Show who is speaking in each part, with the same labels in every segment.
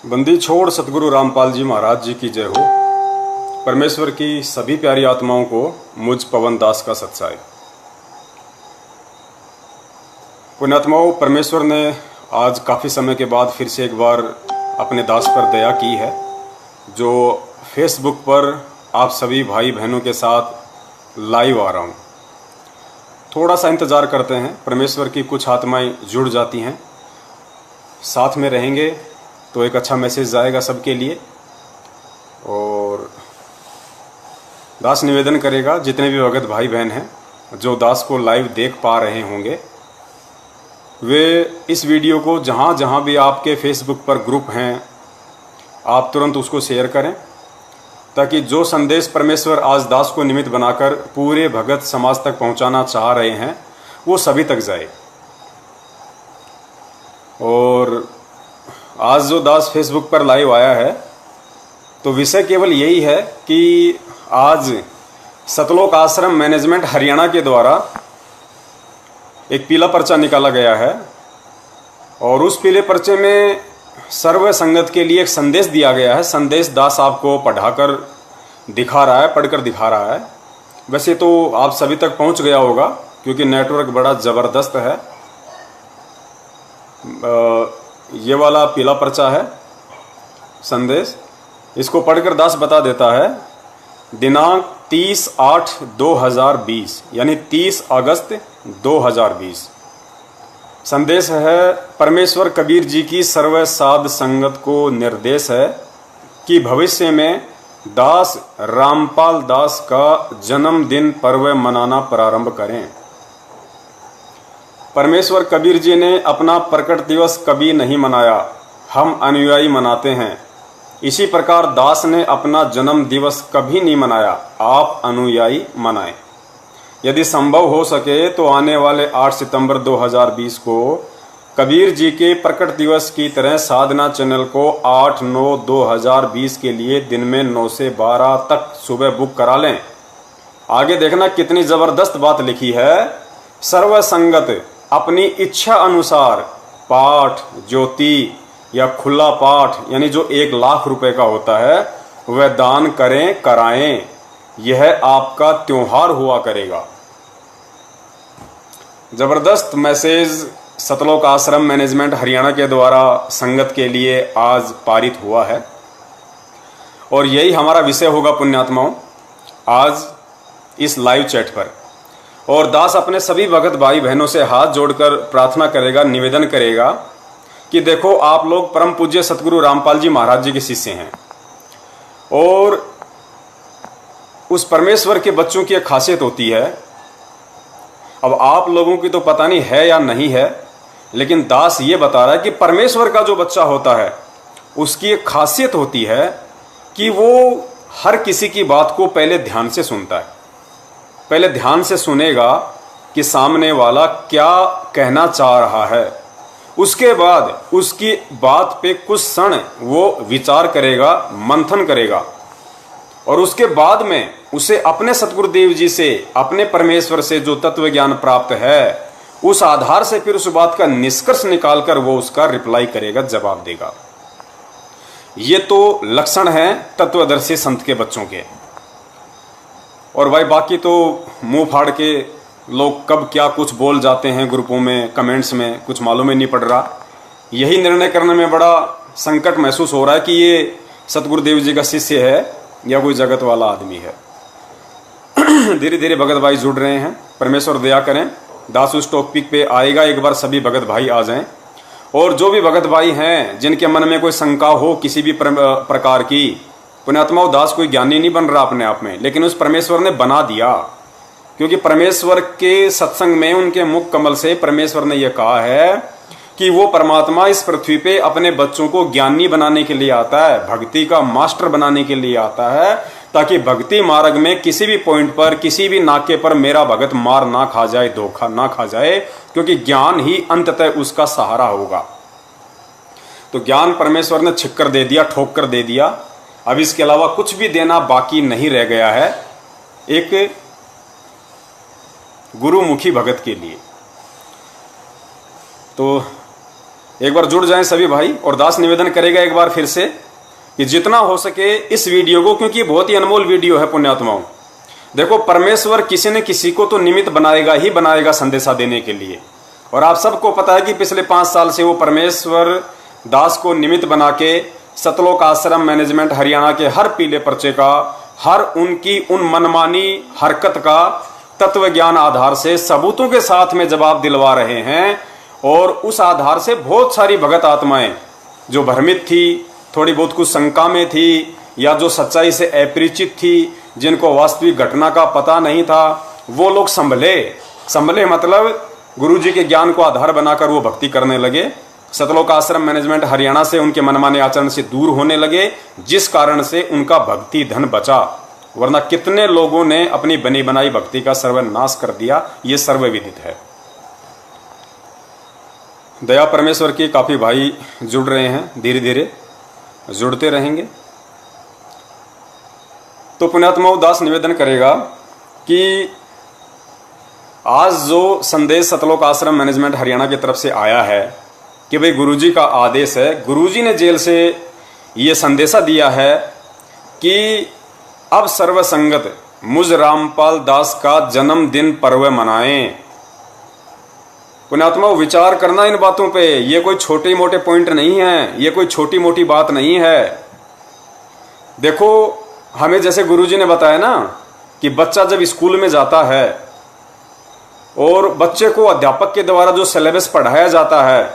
Speaker 1: बंदी छोड़ सतगुरु रामपाल जी महाराज जी की जय हो। परमेश्वर की सभी प्यारी आत्माओं को मुझ पवन दास का सत्साई। पुण्यात्माओं, परमेश्वर ने आज काफ़ी समय के बाद फिर से एक बार अपने दास पर दया की है, जो फेसबुक पर आप सभी भाई बहनों के साथ लाइव आ रहा हूँ। थोड़ा सा इंतज़ार करते हैं, परमेश्वर की कुछ आत्माएं जुड़ जाती हैं, साथ में रहेंगे तो एक अच्छा मैसेज जाएगा सबके लिए। और दास निवेदन करेगा, जितने भी भगत भाई बहन हैं जो दास को लाइव देख पा रहे होंगे, वे इस वीडियो को जहाँ जहाँ भी आपके फेसबुक पर ग्रुप हैं, आप तुरंत उसको शेयर करें, ताकि जो संदेश परमेश्वर आज दास को निमित्त बनाकर पूरे भगत समाज तक पहुँचाना चाह रहे हैं वो सभी तक जाए। और आज जो दास फेसबुक पर लाइव आया है, तो विषय केवल यही है कि आज सतलोक आश्रम मैनेजमेंट हरियाणा के द्वारा एक पीला पर्चा निकाला गया है, और उस पीले पर्चे में सर्व संगत के लिए एक संदेश दिया गया है। संदेश दास आपको पढ़ाकर दिखा रहा है, पढ़कर दिखा रहा है। वैसे तो आप सभी तक पहुंच गया होगा, क्योंकि नेटवर्क बड़ा ज़बरदस्त है। ये वाला पीला पर्चा है संदेश, इसको पढ़कर दास बता देता है। दिनांक 30/8/2020 यानी 30 अगस्त 2020। संदेश है, परमेश्वर कबीर जी की सर्व साध संगत को निर्देश है कि भविष्य में दास रामपाल दास का जन्मदिन पर्व मनाना प्रारंभ करें। परमेश्वर कबीर जी ने अपना प्रकट दिवस कभी नहीं मनाया, हम अनुयायी मनाते हैं। इसी प्रकार दास ने अपना जन्म दिवस कभी नहीं मनाया, आप अनुयायी मनाएं। यदि संभव हो सके तो आने वाले 8 सितंबर 2020 को कबीर जी के प्रकट दिवस की तरह साधना चैनल को 8/9/2020 के लिए दिन में 9 से 12 तक सुबह बुक करा लें। आगे देखना कितनी जबरदस्त बात लिखी है। सर्व संगत अपनी इच्छा अनुसार पाठ, ज्योति या खुला पाठ, यानी जो 1 लाख रुपए का होता है, वह दान करें, कराएं। यह आपका त्योहार हुआ करेगा। जबरदस्त मैसेज सतलोक आश्रम मैनेजमेंट हरियाणा के द्वारा संगत के लिए आज पारित हुआ है, और यही हमारा विषय होगा पुण्यात्माओं आज इस लाइव चैट पर। और दास अपने सभी भगत भाई बहनों से हाथ जोड़कर प्रार्थना करेगा, निवेदन करेगा कि देखो, आप लोग परम पूज्य सतगुरु रामपाल जी महाराज जी के शिष्य हैं, और उस परमेश्वर के बच्चों की एक खासियत होती है। अब आप लोगों की तो पता नहीं है या नहीं है, लेकिन दास ये बता रहा है कि परमेश्वर का जो बच्चा होता है उसकी एक खासियत होती है कि वो हर किसी की बात को पहले ध्यान से सुनता है। पहले ध्यान से सुनेगा कि सामने वाला क्या कहना चाह रहा है, उसके बाद उसकी बात पे कुछ क्षण वो विचार करेगा, मंथन करेगा, और उसके बाद में उसे अपने सतगुरुदेव जी से, अपने परमेश्वर से जो तत्व ज्ञान प्राप्त है, उस आधार से फिर उस बात का निष्कर्ष निकालकर वो उसका रिप्लाई करेगा, जवाब देगा। ये तो लक्षण है तत्वदर्शी संत के बच्चों के। और भाई बाकी तो मुंह फाड़ के लोग कब क्या कुछ बोल जाते हैं ग्रुपों में, कमेंट्स में, कुछ मालूम ही नहीं पड़ रहा। यही निर्णय करने में बड़ा संकट महसूस हो रहा है कि ये सतगुरुदेव जी का शिष्य है या कोई जगत वाला आदमी है। धीरे धीरे भगत भाई जुड़ रहे हैं, परमेश्वर दया करें। दास उस टॉपिक पे आएगा, एक बार सभी भगत भाई आ जाएं। और जो भी भगत भाई हैं जिनके मन में कोई शंका हो किसी भी प्रकार की, पुण्यात्माओं, दास कोई ज्ञानी नहीं बन रहा अपने आप में, लेकिन उस परमेश्वर ने बना दिया, क्योंकि परमेश्वर के सत्संग में उनके मुख कमल से परमेश्वर ने यह कहा है कि वो परमात्मा इस पृथ्वी पे अपने बच्चों को ज्ञानी बनाने के लिए आता है, भक्ति का मास्टर बनाने के लिए आता है, ताकि भक्ति मार्ग में किसी भी पॉइंट पर, किसी भी नाके पर मेरा भगत मार ना खा जाए, धोखा ना खा जाए, क्योंकि ज्ञान ही अंततः उसका सहारा होगा। तो ज्ञान परमेश्वर ने छिक्कर दे दिया, ठोक कर दे दिया। अब इसके अलावा कुछ भी देना बाकी नहीं रह गया है एक गुरुमुखी भगत के लिए। तो एक बार जुड़ जाएं सभी भाई। और दास निवेदन करेगा एक बार फिर से कि जितना हो सके इस वीडियो को, क्योंकि ये बहुत ही अनमोल वीडियो है पुण्यात्माओं। देखो, परमेश्वर किसी न किसी को तो निमित्त बनाएगा ही बनाएगा संदेशा देने के लिए। और आप सबको पता है कि पिछले 5 साल से वो परमेश्वर दास को निमित्त बना के सतलोक आश्रम मैनेजमेंट हरियाणा के हर पीले पर्चे का, हर उनकी उन मनमानी हरकत का तत्व ज्ञान आधार से सबूतों के साथ में जवाब दिलवा रहे हैं। और उस आधार से बहुत सारी भगत आत्माएं जो भ्रमित थी, थोड़ी बहुत कुछ शंका में थी, या जो सच्चाई से अपरिचित थी, जिनको वास्तविक घटना का पता नहीं था, वो लोग संभले मतलब गुरुजी के ज्ञान को आधार बनाकर वो भक्ति करने लगे। सतलोक आश्रम मैनेजमेंट हरियाणा से उनके मनमाने आचरण से दूर होने लगे, जिस कारण से उनका भक्ति धन बचा। वरना कितने लोगों ने अपनी बनी बनाई भक्ति का सर्वनाश कर दिया, ये सर्वविदित है। दया परमेश्वर की काफी भाई जुड़ रहे हैं, धीरे धीरे जुड़ते रहेंगे। तो पुण्यात्माओं, दास निवेदन करेगा कि आज जो संदेश सतलोक आश्रम मैनेजमेंट हरियाणा की तरफ से आया है कि भाई गुरुजी का आदेश है, गुरुजी ने जेल से ये संदेशा दिया है कि अब सर्वसंगत मुझ रामपाल दास का जन्मदिन पर्व मनाएं। पुण्यात्मा, विचार करना इन बातों पे। ये कोई छोटे मोटे पॉइंट नहीं है, ये कोई छोटी मोटी बात नहीं है। देखो, हमें जैसे गुरुजी ने बताया ना कि बच्चा जब स्कूल में जाता है और बच्चे को अध्यापक के द्वारा जो सिलेबस पढ़ाया जाता है,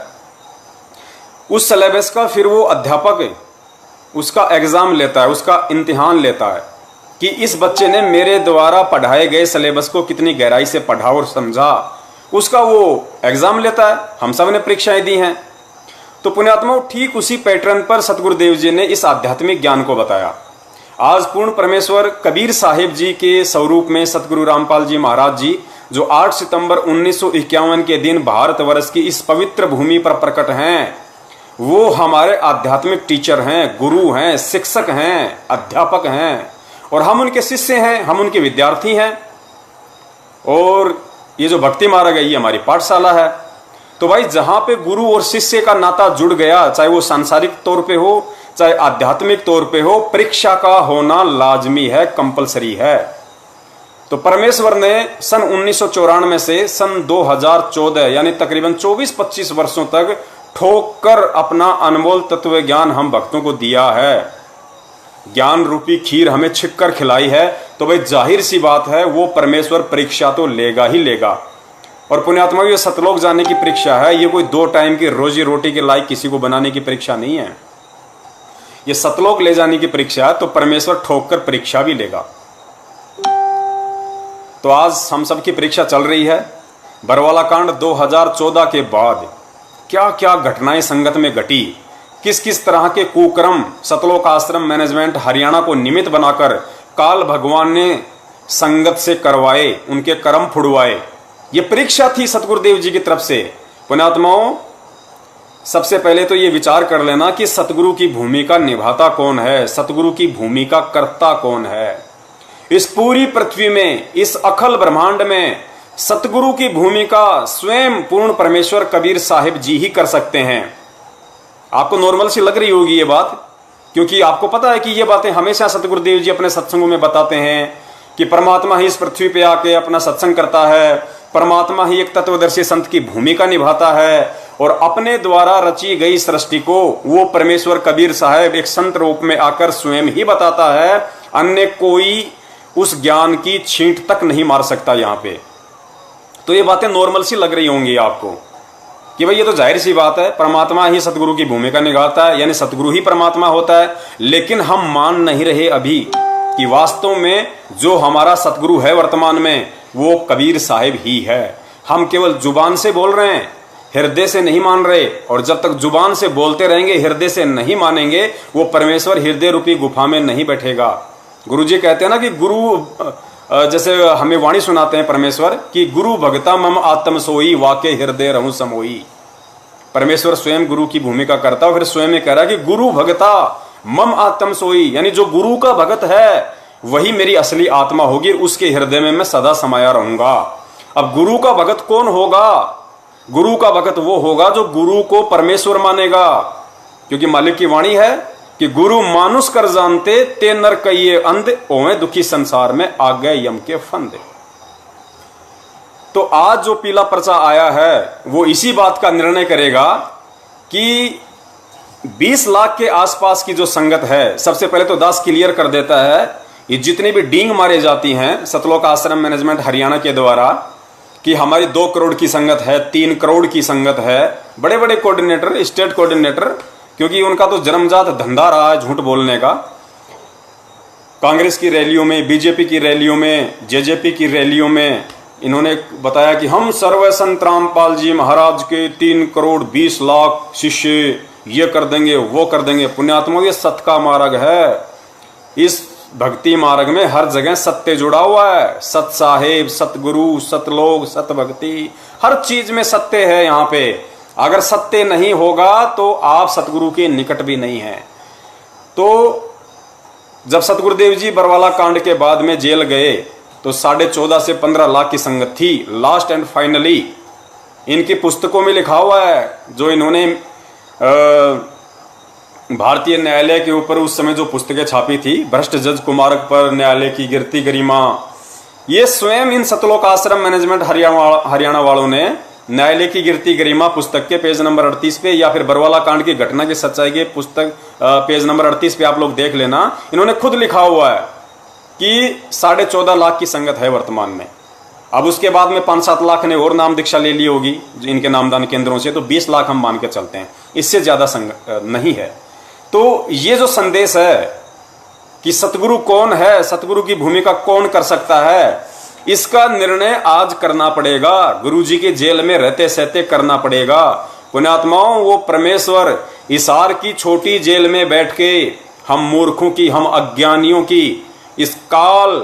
Speaker 1: उस सिलेबस का फिर वो अध्यापक उसका एग्जाम लेता है, उसका इम्तिहान लेता है कि इस बच्चे ने मेरे द्वारा पढ़ाए गए सिलेबस को कितनी गहराई से पढ़ा और समझा, उसका वो एग्जाम लेता है। हम सब ने परीक्षाएं दी हैं। तो पुण्यात्माओं, ठीक उसी पैटर्न पर सतगुरुदेव जी ने इस आध्यात्मिक ज्ञान को बताया। आज पूर्ण परमेश्वर कबीर साहिब जी के स्वरूप में सतगुरु रामपाल जी महाराज जी, जो 8 सितंबर 1951 के दिन भारतवर्ष की इस पवित्र भूमि पर प्रकट हैं, वो हमारे आध्यात्मिक टीचर हैं, गुरु हैं, शिक्षक हैं, अध्यापक हैं। और हम उनके शिष्य हैं, हम उनके विद्यार्थी हैं। और ये जो भक्ति मार्ग है, ये हमारी पाठशाला है। तो भाई, जहां पे गुरु और शिष्य का नाता जुड़ गया, चाहे वो सांसारिक तौर पे हो, चाहे आध्यात्मिक तौर पे हो, परीक्षा का होना लाजमी है, कंपलसरी है। तो परमेश्वर ने सन 1994 से सन 2014 यानी तकरीबन 24-25 वर्षों तक ठोक कर अपना अनमोल तत्व ज्ञान हम भक्तों को दिया है। ज्ञान रूपी खीर हमें छिक कर खिलाई है। तो भाई, जाहिर सी बात है, वो परमेश्वर परीक्षा तो लेगा ही लेगा। और पुण्यात्मा, ये सतलोक जाने की परीक्षा है, ये कोई 2 टाइम की रोजी रोटी के लायक किसी को बनाने की परीक्षा नहीं है। ये सतलोक ले जाने की परीक्षा है, तो परमेश्वर ठोक कर परीक्षा भी लेगा। तो आज हम सब की परीक्षा चल रही है। बरवाला कांड 2014 के बाद क्या क्या घटनाएं संगत में घटी, किस किस तरह के कुकर्म सतलोक आश्रम मैनेजमेंट हरियाणा को निमित्त बनाकर काल भगवान ने संगत से करवाए, उनके कर्म फुड़वाए, ये परीक्षा थी सतगुरुदेव जी की तरफ से। पुण्यात्माओं, सबसे पहले तो ये विचार कर लेना कि सतगुरु की भूमिका निभाता कौन है, सतगुरु की भूमिका करता कौन है। इस पूरी पृथ्वी में, इस अखल ब्रह्मांड में सतगुरु की भूमिका स्वयं पूर्ण परमेश्वर कबीर साहिब जी ही कर सकते हैं। आपको नॉर्मल सी लग रही होगी ये बात, क्योंकि आपको पता है कि ये बातें हमेशा सतगुरुदेव जी अपने सत्संगों में बताते हैं कि परमात्मा ही इस पृथ्वी पे आके अपना सत्संग करता है, परमात्मा ही एक तत्वदर्शी संत की भूमिका निभाता है, और अपने द्वारा रची गई सृष्टि को वो परमेश्वर कबीर साहब एक संत रूप में आकर स्वयं ही बताता है। अन्य कोई उस ज्ञान की छींट तक नहीं मार सकता यहाँ पे। तो ये बातें नॉर्मल सी लग रही होंगी आपको कि भाई ये तो जाहिर सी बात है, परमात्मा ही सतगुरु की भूमिका निभाता है, यानी सतगुरु ही परमात्मा होता है। लेकिन हम मान नहीं रहे अभी कि वास्तव में जो हमारा सतगुरु है वर्तमान में, वो कबीर साहिब ही है। हम केवल जुबान से बोल रहे हैं, हृदय से नहीं मान रहे। और जब तक जुबान से बोलते रहेंगे, हृदय से नहीं मानेंगे, वो परमेश्वर हृदय रूपी गुफा में नहीं बैठेगा। गुरुजी कहते हैं ना कि गुरु, जैसे हमें वाणी सुनाते हैं परमेश्वर कि गुरु भगता मम आत्म सोई, वाके हृदय रहूं समोई। परमेश्वर स्वयं गुरु की भूमिका करता है, फिर स्वयं में कह रहा है कि गुरु भगता मम आत्म सोई, यानी जो गुरु का भगत है वही मेरी असली आत्मा होगी, उसके हृदय में मैं सदा समाया रहूंगा। अब गुरु का भगत कौन होगा? गुरु का भक्त वो होगा जो गुरु को परमेश्वर मानेगा, क्योंकि मालिक की वाणी है कि गुरु मानुष कर जानते ते नर कहिए अंध, ओए दुखी संसार में आ गए यम के फंदे। तो आज जो पीला पर्चा आया है वो इसी बात का निर्णय करेगा कि 20 लाख के आसपास की जो संगत है, सबसे पहले तो दास क्लियर कर देता है, ये जितनी भी डींग मारे जाती हैं सतलोक आश्रम मैनेजमेंट हरियाणा के द्वारा कि हमारी 2 करोड़ की संगत है, 3 करोड़ की संगत है, बड़े बड़े कोऑर्डिनेटर, स्टेट कोऑर्डिनेटर, क्योंकि उनका तो जन्मजात धंधा रहा है झूठ बोलने का। कांग्रेस की रैलियों में, बीजेपी की रैलियों में, जेजेपी की रैलियों में इन्होंने बताया कि हम सर्व संत रामपाल जी महाराज के 3 करोड़ 20 लाख शिष्य ये कर देंगे, वो कर देंगे। पुण्यात्मा, ये सत्य का मार्ग है। इस भक्ति मार्ग में हर जगह सत्य जुड़ा हुआ है। सत साहेब, सतगुरु, सतलोक, सत भक्ति, हर चीज में सत्य है। यहाँ पे अगर सत्य नहीं होगा तो आप सतगुरु के निकट भी नहीं है। तो जब सतगुरुदेव जी बरवाला कांड के बाद में जेल गए तो 14.5 से 15 लाख की संगत थी। लास्ट एंड फाइनली इनकी पुस्तकों में लिखा हुआ है, जो इन्होंने भारतीय न्यायालय के ऊपर उस समय जो पुस्तकें छापी थी, भ्रष्ट जज कुमारक पर न्यायालय की गिरती गरिमा, ये स्वयं इन सतलोक आश्रम मैनेजमेंट हरियाणा वालों ने न्यायालय की गिरती गरिमा पुस्तक के पेज नंबर 38 पे, या फिर बरवाला कांड की घटना की सच्चाई के पुस्तक पेज नंबर 38 पे आप लोग देख लेना, इन्होंने खुद लिखा हुआ है कि 14.5 लाख की संगत है वर्तमान में। अब उसके बाद में 5-7 लाख ने और नाम दीक्षा ले ली होगी इनके नामदान केंद्रों से, तो 20 लाख हम मान के चलते हैं, इससे ज्यादा संगत नहीं है। तो ये जो संदेश है कि सतगुरु कौन है, सतगुरु की भूमिका कौन कर सकता है, इसका निर्णय आज करना पड़ेगा। गुरुजी के जेल में रहते सहते करना पड़ेगा। पुण्यात्माओं, वो परमेश्वर इसार की छोटी जेल में बैठ के हम मूर्खों की, हम अज्ञानियों की, इस काल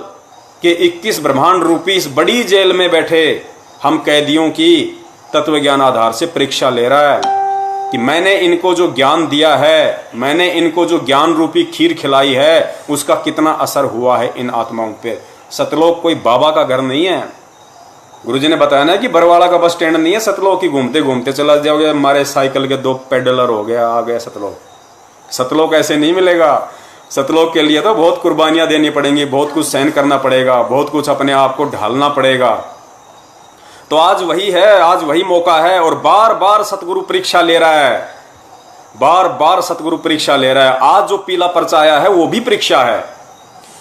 Speaker 1: के 21 ब्रह्मांड रूपी इस बड़ी जेल में बैठे हम कैदियों की तत्व ज्ञान आधार से परीक्षा ले रहा है कि मैंने इनको जो ज्ञान दिया है, मैंने इनको जो ज्ञान रूपी खीर खिलाई है, उसका कितना असर हुआ है इन आत्माओं पे। सतलोक कोई बाबा का घर नहीं है। गुरुजी ने बताया ना कि बरवाला का बस स्टैंड नहीं है सतलोक की घूमते घूमते चला जाओगे, हमारे साइकिल के 2 पेडलर हो गया, आ गया सतलोक। सतलोक ऐसे नहीं मिलेगा। सतलोक के लिए तो बहुत कुर्बानियां देनी पड़ेंगी, बहुत कुछ सहन करना पड़ेगा, बहुत कुछ अपने आप को ढालना पड़ेगा। तो आज वही है, आज वही मौका है, और बार बार सतगुरु परीक्षा ले रहा है, बार बार सतगुरु परीक्षा ले रहा है। आज जो पीला पर्चा आया है वो भी परीक्षा है।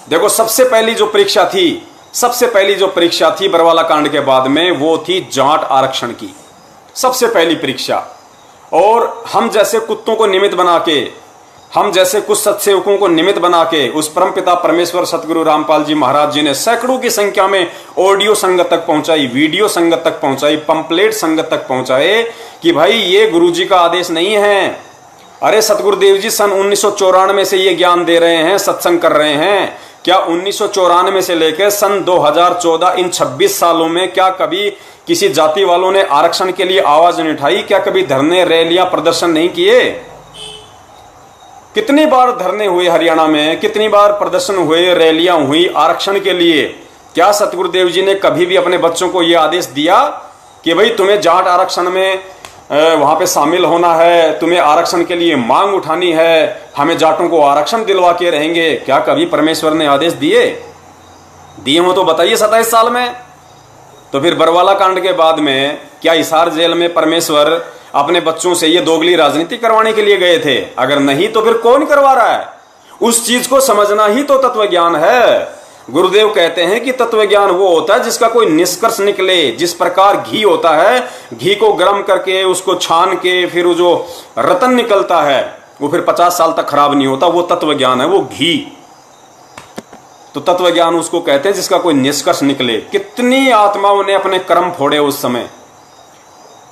Speaker 1: देखो, सबसे पहली जो परीक्षा थी, सबसे पहली जो परीक्षा थी बरवाला कांड के बाद में, वो थी जाट आरक्षण की सबसे पहली परीक्षा। और हम जैसे कुत्तों को निमित्त बना के, हम जैसे कुछ सत्सेवकों को निमित्त बना के उस परमपिता परमेश्वर सतगुरु रामपाल जी महाराज जी ने सैकड़ों की संख्या में ऑडियो संगत तक पहुंचाई, वीडियो संगत तक पहुंचाई, पंपलेट संगत तक पहुंचाए कि भाई ये गुरुजी का आदेश नहीं है। अरे सतगुरुदेव जी सन 1994 से ये ज्ञान दे रहे हैं, सत्संग कर रहे हैं। क्या 1994 से लेकर सन 2014 इन 26 सालों में क्या कभी किसी जाति वालों ने आरक्षण के लिए आवाज नहीं उठाई? क्या कभी धरने, रैलियां, प्रदर्शन नहीं किए? कितनी बार धरने हुए हरियाणा में, कितनी बार प्रदर्शन हुए, रैलियां हुई आरक्षण के लिए। क्या सतगुरुदेव जी ने कभी भी अपने बच्चों को यह आदेश दिया कि भाई तुम्हें जाट आरक्षण में वहां पे शामिल होना है, तुम्हें आरक्षण के लिए मांग उठानी है, हमें जाटों को आरक्षण दिलवा के रहेंगे? क्या कभी परमेश्वर ने आदेश दिए हो तो बताइए 27 साल में। तो फिर बरवाला कांड के बाद में क्या हिसार जेल में परमेश्वर अपने बच्चों से ये दोगली राजनीति करवाने के लिए गए थे? अगर नहीं तो फिर कौन करवा रहा है? उस चीज को समझना ही तो तत्व ज्ञान है। गुरुदेव कहते हैं कि तत्व ज्ञान वो होता है जिसका कोई निष्कर्ष निकले। जिस प्रकार घी होता है, घी को गर्म करके उसको छान के फिर वो जो रतन निकलता है वो फिर 50 साल तक खराब नहीं होता, वो तत्व ज्ञान है, वो घी। तो तत्व ज्ञान उसको कहते हैं जिसका कोई निष्कर्ष निकले। कितनी आत्माओं ने अपने कर्म फोड़े उस समय,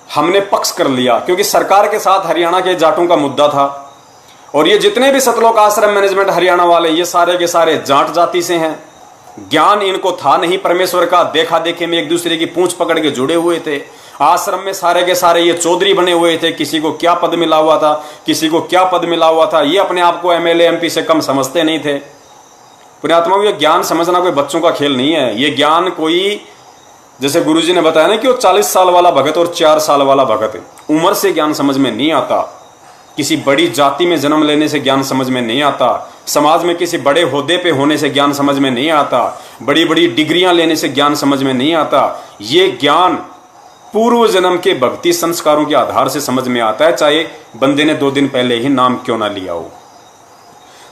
Speaker 1: हमने पक्ष कर लिया क्योंकि सरकार के साथ हरियाणा के जाटों का मुद्दा था। और ये जितने भी सतलोक आश्रम मैनेजमेंट हरियाणा वाले, ये सारे के सारे जाट जाति से हैं। ज्ञान इनको था नहीं परमेश्वर का, देखा देखे में एक दूसरे की पूंछ पकड़ के जुड़े हुए थे। आश्रम में सारे के सारे ये चौधरी बने हुए थे, किसी को क्या पद मिला हुआ था, किसी को क्या पद मिला हुआ था। ये अपने आप को एमएलए एमपी से कम समझते नहीं थे। पुण्यात्माओं, ये ज्ञान समझना कोई बच्चों का खेल नहीं है। ये ज्ञान कोई जैसे गुरुजी ने बताया ना कि वो 40 साल वाला भगत और 4 साल वाला भगत, उम्र से ज्ञान समझ में नहीं आता, किसी बड़ी जाति में जन्म लेने से ज्ञान समझ में नहीं आता, समाज में किसी बड़े होद्दे पे होने से ज्ञान समझ में नहीं आता, बड़ी बड़ी डिग्रियां लेने से ज्ञान समझ में नहीं आता। ये ज्ञान पूर्व जन्म के भक्ति संस्कारों के आधार से समझ में आता है, चाहे बंदे ने 2 दिन पहले ही नाम क्यों ना लिया हो।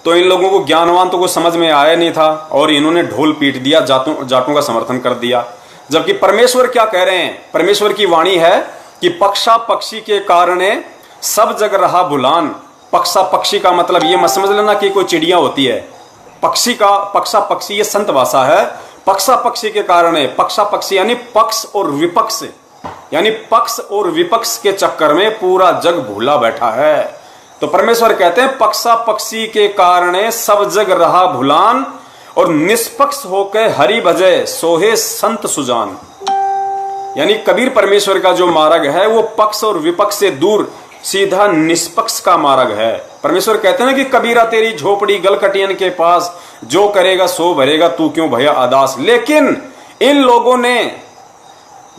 Speaker 1: तो इन लोगों को ज्ञानवान तो कुछ समझ में आया नहीं था और इन्होंने ढोल पीट दिया, जाटों का समर्थन कर दिया। जबकि परमेश्वर क्या कह रहे हैं, परमेश्वर की वाणी है कि पक्षा पक्षी के कारण सब जग रहा भुलान। पक्षा पक्षी का मतलब ये मत समझ लेना कि कोई चिड़िया होती है, पक्षी का पक्षा पक्षी ये संत भाषा है। पक्षा पक्षी के कारण है, पक्षा पक्षी यानी पक्ष और विपक्ष, यानी पक्ष और विपक्ष के चक्कर में पूरा जग भूला बैठा है। तो परमेश्वर कहते हैं पक्षा पक्षी के कारण सब जग रहा भुलान और निष्पक्ष होकर हरि भजे सोहे संत सुजान। यानी कबीर परमेश्वर का जो मार्ग है वो पक्ष और विपक्ष से दूर सीधा निष्पक्ष का मार्ग है। परमेश्वर कहते हैं ना कि कबीरा तेरी झोपड़ी गलकटियन के पास, जो करेगा सो भरेगा तू क्यों भया अदास। लेकिन इन लोगों ने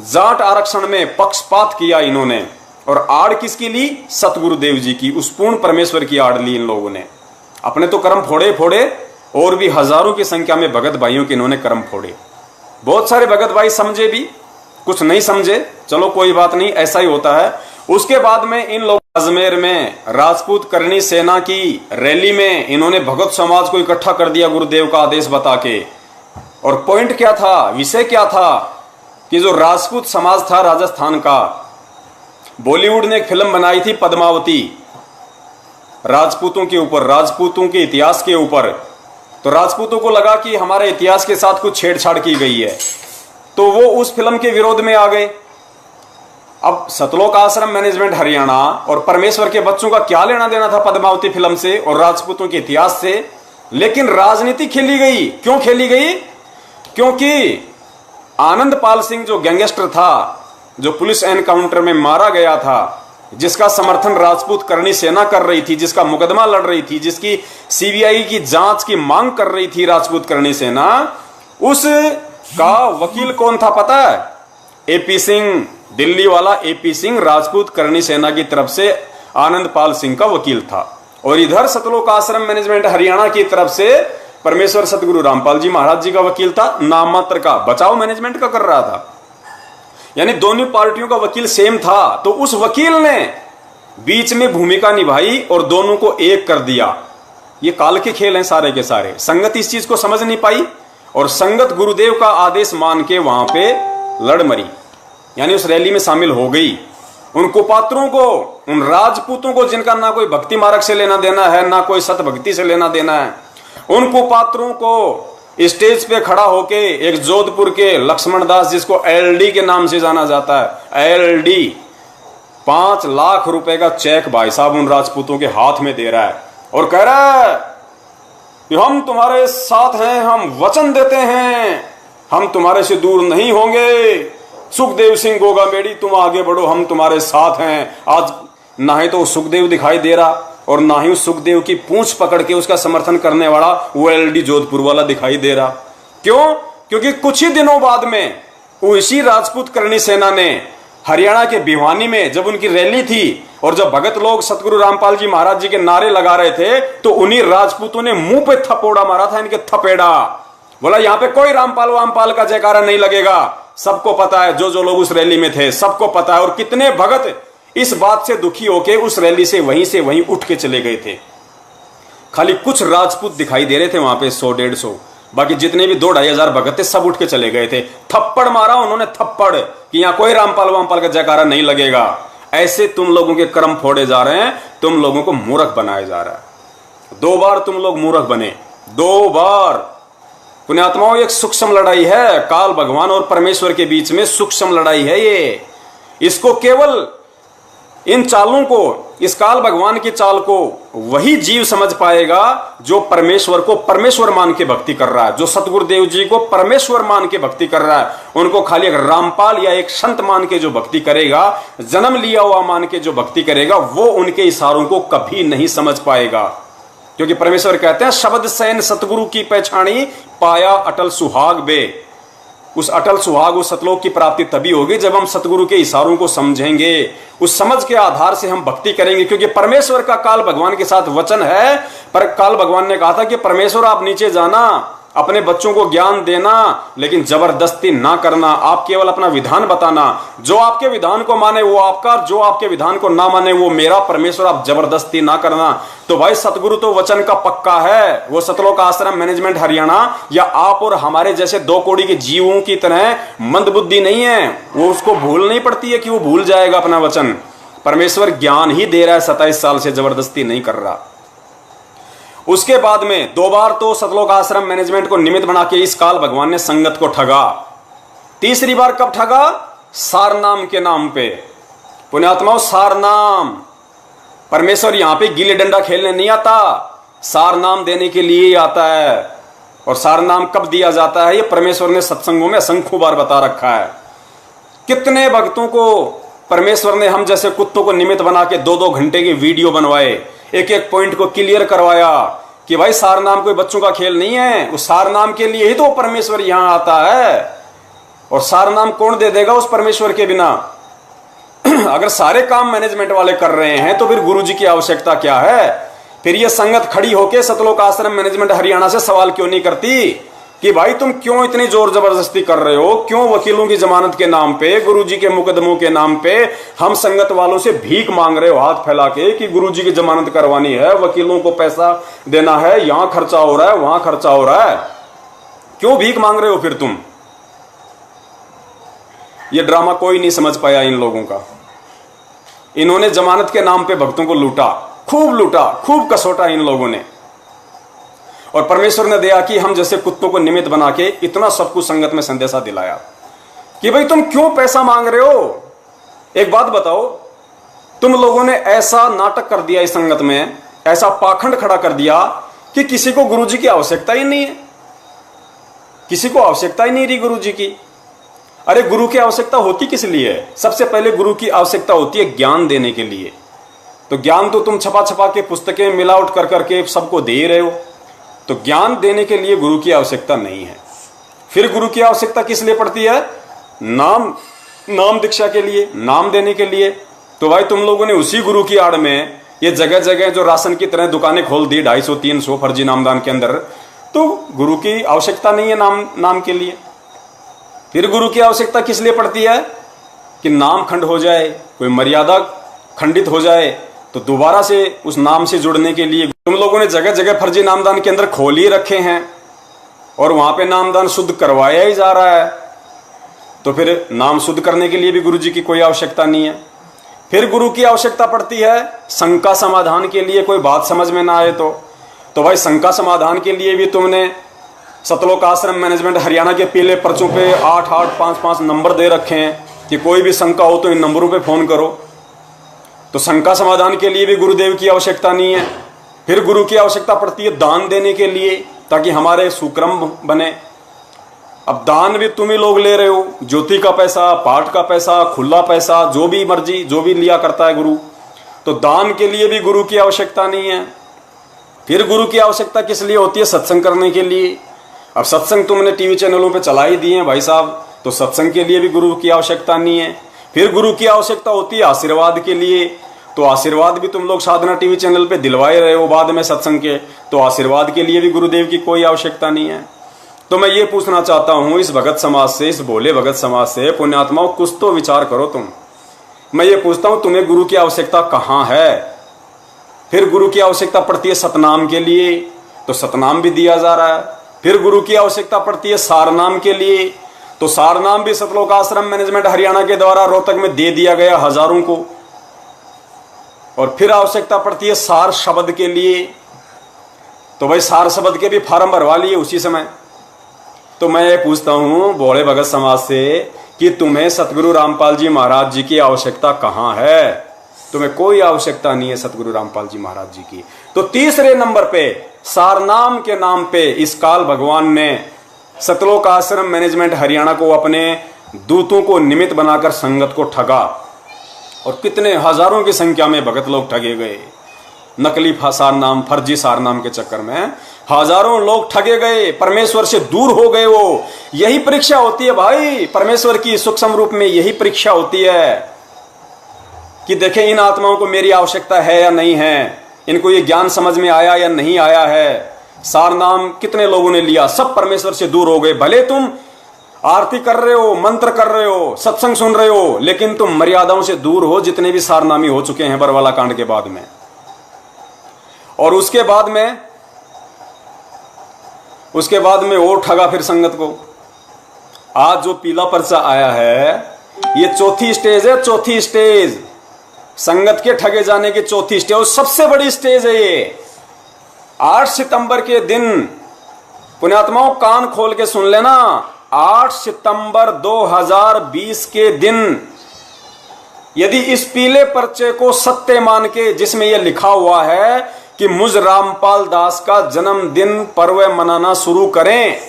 Speaker 1: जाट आरक्षण में पक्षपात किया इन्होंने, और आड़ किसकी ली? सतगुरुदेव जी की, उस पूर्ण परमेश्वर की आड़ ली इन लोगों ने। अपने तो कर्म फोड़े फोड़े और भी हजारों की संख्या में भगत भाइयों के इन्होंने कर्म फोड़े। बहुत सारे भगत भाई समझे भी, कुछ नहीं समझे, चलो कोई बात नहीं, ऐसा ही होता है। उसके बाद में इन लोग अजमेर में राजपूत करनी सेना की रैली में इन्होंने भगत समाज को इकट्ठा कर दिया गुरुदेव का आदेश बता के। और पॉइंट क्या था, विषय क्या था कि जो राजपूत समाज था राजस्थान का, बॉलीवुड ने एक फिल्म बनाई थी पद्मावती, राजपूतों के ऊपर, राजपूतों के इतिहास के ऊपर। तो राजपूतों को लगा कि हमारे इतिहास के साथ कुछ छेड़छाड़ की गई है, तो वो उस फिल्म के विरोध में आ गए। अब सतलोक आश्रम मैनेजमेंट हरियाणा और परमेश्वर के बच्चों का क्या लेना देना था पद्मावती फिल्म से और राजपूतों के इतिहास से? लेकिन राजनीति खेली गई। क्यों खेली गई? क्योंकि आनंदपाल सिंह जो गैंगस्टर था, जो पुलिस एनकाउंटर में मारा गया था, जिसका समर्थन राजपूत करनी सेना कर रही थी, जिसका मुकदमा लड़ रही थी, जिसकी सीबीआई की जांच की मांग कर रही थी राजपूत करनी सेना, उसका वकील कौन था पता है? एपी सिंह, दिल्ली वाला एपी सिंह राजपूत करनी सेना की तरफ से आनंदपाल सिंह का वकील था। और इधर सतलोक आश्रम मैनेजमेंट हरियाणा की तरफ से परमेश्वर सतगुरु रामपाल जी महाराज जी का वकील था, नाम मात्र का, बचाव मैनेजमेंट का कर रहा था। यानी दोनों पार्टियों का वकील सेम था। तो उस वकील ने बीच में भूमिका निभाई और दोनों को एक कर दिया। ये काल के खेल हैं सारे के सारे। संगत इस चीज को समझ नहीं पाई और संगत गुरुदेव का आदेश मान के वहां पे लड़ मरी, यानी उस रैली में शामिल हो गई। उन कुपात्रों को, उन राजपूतों को जिनका ना कोई भक्ति मार्ग से लेना देना है, ना कोई सत भक्ति से लेना देना है, उन कुपात्रों को स्टेज पे खड़ा होके एक जोधपुर के लक्ष्मण दास, जिसको एलडी के नाम से जाना जाता है, एलडी 5 लाख रुपए का चेक भाई साहब उन राजपूतों के हाथ में दे रहा है और कह रहा है कि हम तुम्हारे साथ हैं, हम वचन देते हैं, हम तुम्हारे से दूर नहीं होंगे। सुखदेव सिंह गोगामेड़ी, तुम आगे बढ़ो, हम तुम्हारे साथ हैं। आज ना ही तो सुखदेव दिखाई दे रहा और ना ही उस सुखदेव की पूंछ पकड़ के उसका समर्थन करने वाला वो एलडी जोधपुर वाला दिखाई दे रहा। क्यों? क्योंकि कुछ ही दिनों बाद में इसी राजपूत करनी सेना ने हरियाणा के भिवानी में जब उनकी रैली थी और जब भगत लोग सतगुरु रामपाल जी महाराज जी के नारे लगा रहे थे, तो उन्हीं राजपूतों ने मुंह पे थपोड़ा मारा था, इनके थपेड़ा। बोला यहां पे कोई रामपाल वामपाल का जयकारा नहीं लगेगा। सबको पता है, जो जो लोग उस रैली में थे सबको पता है। और कितने भगत इस बात से दुखी होके उस रैली से वहीं उठ के चले गए थे। खाली कुछ राजपूत दिखाई दे रहे थे वहां पे, 100-150, बाकी जितने भी 2-2.5 हजार भगत थे सब उठ के चले गए थे। थप्पड़ मारा उन्होंने, थप्पड़, कि यहां कोई रामपाल वामपाल का जयकारा नहीं लगेगा। ऐसे तुम लोगों के कर्म फोड़े जा रहे हैं, तुम लोगों को मूर्ख बनाया जा रहा है। 2 बार तुम लोग मूर्ख बने, 2 बार। पुण्यात्माओं, एक सूक्ष्म लड़ाई है काल भगवान और परमेश्वर के बीच में, सूक्ष्म लड़ाई है ये। इसको केवल इन चालों को, इस काल भगवान की चाल को वही जीव समझ पाएगा जो परमेश्वर को परमेश्वर मान के भक्ति कर रहा है, जो सतगुरुदेव जी को परमेश्वर मान के भक्ति कर रहा है। उनको खाली एक रामपाल या एक संत मान के जो भक्ति करेगा, जन्म लिया हुआ मान के जो भक्ति करेगा, वो उनके इशारों को कभी नहीं समझ पाएगा। क्योंकि परमेश्वर कहते हैं शब्द सैन सतगुरु की पहचानी, पाया अटल सुहाग बे। उस अटल सुहाग, उस सतलोक की प्राप्ति तभी होगी जब हम सतगुरु के इशारों को समझेंगे, उस समझ के आधार से हम भक्ति करेंगे। क्योंकि परमेश्वर का काल भगवान के साथ वचन है, पर काल भगवान ने कहा था कि परमेश्वर आप नीचे जाना, अपने बच्चों को ज्ञान देना, लेकिन जबरदस्ती ना करना, आप केवल अपना विधान बताना। जो आपके विधान को माने वो आपका, जो आपके विधान को ना माने वो मेरा। परमेश्वर आप जबरदस्ती ना करना। तो भाई सतगुरु तो वचन का पक्का है। वो सतलोक आश्रम मैनेजमेंट हरियाणा या आप और हमारे जैसे 2 कौड़ी के जीवों की तरह मंदबुद्धि नहीं है। वो उसको भूल नहीं पड़ती है कि वो भूल जाएगा अपना वचन। परमेश्वर ज्ञान ही दे रहा है, 27 साल से जबरदस्ती नहीं कर रहा। उसके बाद में 2 बार तो सतलोक आश्रम मैनेजमेंट को निमित्त बना के इस काल भगवान ने संगत को ठगा। तीसरी बार कब ठगा? सार नाम के नाम पे। पुण्यात्माओं, सार नाम। परमेश्वर यहां पे गिल्ली डंडा खेलने नहीं आता, सार नाम देने के लिए ही आता है। और सार नाम कब दिया जाता है, ये परमेश्वर ने सत्संगों में असंख्य बार बता रखा है। कितने भक्तों को परमेश्वर ने हम जैसे कुत्तों को निमित्त बना के 2-2 घंटे की वीडियो बनवाए, एक एक पॉइंट को क्लियर करवाया कि भाई सार नाम कोई बच्चों का खेल नहीं है। उस सार नाम के लिए ही तो परमेश्वर यहां आता है। और सार नाम कौन दे देगा उस परमेश्वर के बिना? अगर सारे काम मैनेजमेंट वाले कर रहे हैं तो फिर गुरुजी की आवश्यकता क्या है? फिर ये संगत खड़ी होके सतलोक आश्रम मैनेजमेंट हरियाणा से सवाल क्यों नहीं करती कि भाई तुम क्यों इतनी जोर जबरदस्ती कर रहे हो? क्यों वकीलों की जमानत के नाम पे, गुरुजी के मुकदमों के नाम पे हम संगत वालों से भीख मांग रहे हो हाथ फैला के कि गुरुजी की जमानत करवानी है, वकीलों को पैसा देना है, यहां खर्चा हो रहा है, वहां खर्चा हो रहा है। क्यों भीख मांग रहे हो फिर तुम? ये ड्रामा कोई नहीं समझ पाया इन लोगों का। इन्होंने जमानत के नाम पे भक्तों को लूटा, खूब कसोटा इन लोगों ने। और परमेश्वर ने दिया कि हम जैसे कुत्तों को निमित्त बना के इतना सब कुछ संगत में संदेशा दिलाया कि भाई तुम क्यों पैसा मांग रहे हो? एक बात बताओ, तुम लोगों ने ऐसा नाटक कर दिया इस संगत में, ऐसा पाखंड खड़ा कर दिया कि किसी को गुरुजी की आवश्यकता ही नहीं है। किसी को आवश्यकता ही नहीं रही गुरुजी की। अरे गुरु की आवश्यकता होती किस लिए है? सबसे पहले गुरु की आवश्यकता होती है ज्ञान देने के लिए। तो ज्ञान तो तुम छपा छपा के पुस्तकें मिलावट कर करके सबको दे रहे हो। तो ज्ञान देने के लिए गुरु की आवश्यकता नहीं है। फिर गुरु की आवश्यकता किस लिए पड़ती है? नाम दीक्षा के लिए, नाम देने के लिए। तो भाई तुम लोगों ने उसी गुरु की आड़ में ये जगह जगह जो राशन की तरह दुकानें खोल दी 250-300 फर्जी नामदान के अंदर। तो गुरु की आवश्यकता नहीं है नाम के लिए। फिर गुरु की आवश्यकता किस लिए पड़ती है? कि नाम खंड हो जाए, कोई मर्यादा खंडित हो जाए, तो दोबारा से उस नाम से जुड़ने के लिए तुम लोगों ने जगह जगह फर्जी नामदान के अंदर खोल ही रखे हैं और वहां पे नामदान शुद्ध करवाया ही जा रहा है। तो फिर नाम शुद्ध करने के लिए भी गुरु जी की कोई आवश्यकता नहीं है। फिर गुरु की आवश्यकता पड़ती है शंका समाधान के लिए, कोई बात समझ में ना आए तो भाई शंका समाधान के लिए भी तुमने सतलोक आश्रम मैनेजमेंट हरियाणा के पीले पर्चों पे 8855 नंबर दे रखे हैं कि कोई भी शंका हो तो इन नंबरों पे फोन करो। तो शंका समाधान के लिए भी गुरुदेव की आवश्यकता नहीं है। फिर गुरु की आवश्यकता पड़ती है दान देने के लिए, ताकि हमारे सुक्रम बने। अब दान भी तुम ही लोग ले रहे हो, ज्योति का पैसा, पाठ का पैसा, खुला पैसा, जो भी मर्जी जो भी लिया करता है गुरु। तो दान के लिए भी गुरु की आवश्यकता नहीं है। फिर गुरु की आवश्यकता किस लिए होती है? सत्संग करने के लिए। अब सत्संग तुमने टीवी चैनलों पे चला ही दिए हैं भाई साहब, तो सत्संग के लिए भी गुरु की आवश्यकता नहीं है। फिर गुरु की आवश्यकता होती है आशीर्वाद के लिए। तो आशीर्वाद भी तुम लोग साधना टीवी चैनल पे दिलवाए रहे हो बाद में सत्संग के, तो आशीर्वाद के लिए भी गुरुदेव की कोई आवश्यकता नहीं है। तो मैं ये पूछना चाहता हूं इस भगत समाज से, इस भोले भगत समाज से, पुण्यात्माओं कुछ तो विचार करो तुम। मैं ये पूछता हूं तुम्हें गुरु की आवश्यकता कहां है? फिर गुरु की आवश्यकता पड़ती है सतनाम के लिए, तो सतनाम भी दिया जा रहा है। फिर गुरु की आवश्यकता पड़ती है सारनाम के लिए, तो सारनाम भी सतलोक आश्रम मैनेजमेंट हरियाणा के द्वारा रोहतक में दे दिया गया हजारों को। और फिर आवश्यकता पड़ती है सार शब्द के लिए, तो भाई सार शब्द के भी फार्म भरवा लिए उसी समय। तो मैं ये पूछता हूं भोले भगत समाज से कि तुम्हें सतगुरु रामपाल जी महाराज जी की आवश्यकता कहां है? तुम्हें कोई आवश्यकता नहीं है सतगुरु रामपाल जी महाराज जी की। तो तीसरे नंबर पे सारनाम के नाम पे इस काल भगवान ने सतलोक आश्रम मैनेजमेंट हरियाणा को अपने दूतों को निमित्त बनाकर संगत को ठगा। और कितने हजारों की संख्या में भगत लोग ठगे गए नकली सारनाम, फर्जी सारनाम के चक्कर में। हजारों लोग ठगे गए, परमेश्वर से दूर हो गए। वो यही परीक्षा होती है भाई, परमेश्वर की सूक्ष्म रूप में यही परीक्षा होती है कि देखें इन आत्माओं को मेरी आवश्यकता है या नहीं है, इनको ये ज्ञान समझ में आया या नहीं आया है। सार नाम कितने लोगों ने लिया, सब परमेश्वर से दूर हो गए। भले तुम आरती कर रहे हो, मंत्र कर रहे हो, सत्संग सुन रहे हो, लेकिन तुम मर्यादाओं से दूर हो, जितने भी सारनामी हो चुके हैं बरवाला कांड के बाद में। और उसके बाद में और ठगा फिर संगत को। आज जो पीला पर्चा आया है, ये चौथी स्टेज है, चौथी स्टेज संगत के ठगे जाने की चौथी स्टेज, और सबसे बड़ी स्टेज है ये। 8 सितंबर के दिन पुण्यात्माओं कान खोल के सुन लेना, 8 सितंबर 2020 के दिन यदि इस पीले पर्चे को सत्य मान के, जिसमें यह लिखा हुआ है कि मुझ रामपाल दास का जन्मदिन पर्व मनाना शुरू करें,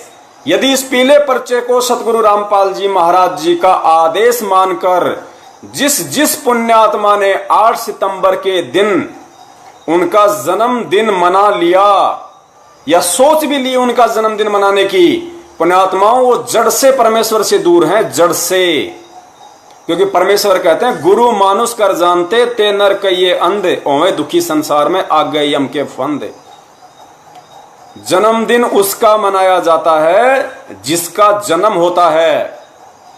Speaker 1: यदि इस पीले पर्चे को सतगुरु रामपाल जी महाराज जी का आदेश मानकर जिस पुण्यात्मा ने 8 सितंबर के दिन उनका जन्मदिन मना लिया या सोच भी ली उनका जन्मदिन मनाने की, पुण्यात्माओं वो जड़ से परमेश्वर से दूर हैं, जड़ से। क्योंकि परमेश्वर कहते हैं गुरु मानुष कर जानते ते नर कहिए अंधे, ओवे दुखी संसार में आ गए यम के फंदे। जन्मदिन उसका मनाया जाता है जिसका जन्म होता है,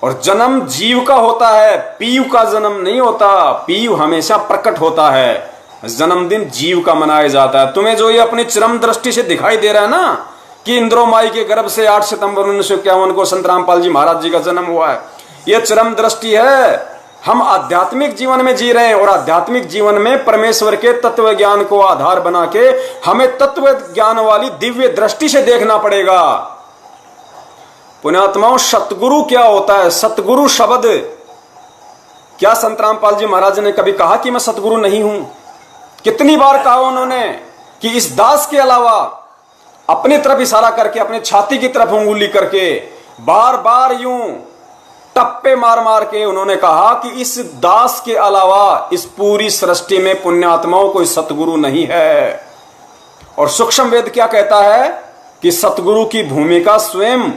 Speaker 1: और जन्म जीव का होता है, पीव का जन्म नहीं होता। पीव हमेशा प्रकट होता है, जन्मदिन जीव का मनाया जाता है। तुम्हें जो ये अपनी चरम दृष्टि से दिखाई दे रहा है ना कि इंद्रो माई के गर्भ से 8 सितंबर 1951 को संत रामपाल जी महाराज जी का जन्म हुआ है, ये चरम दृष्टि है। हम आध्यात्मिक जीवन में जी रहे हैं, और आध्यात्मिक जीवन में परमेश्वर के तत्व ज्ञान को आधार बना के हमें तत्व ज्ञान वाली दिव्य दृष्टि से देखना पड़ेगा। पुण्यात्माओं, सतगुरु क्या होता है? सतगुरु शब्द क्या संत रामपाल जी महाराज ने कभी कहा कि मैं सतगुरु नहीं हूं? कितनी बार कहा उन्होंने कि इस दास के अलावा, अपनी तरफ इशारा करके, अपने छाती की तरफ उंगली करके, बार बार यूं टप्पे मार मार के उन्होंने कहा कि इस दास के अलावा इस पूरी सृष्टि में पुण्यात्माओं कोई सतगुरु नहीं है। और सूक्ष्म वेद क्या कहता है कि सतगुरु की भूमिका स्वयं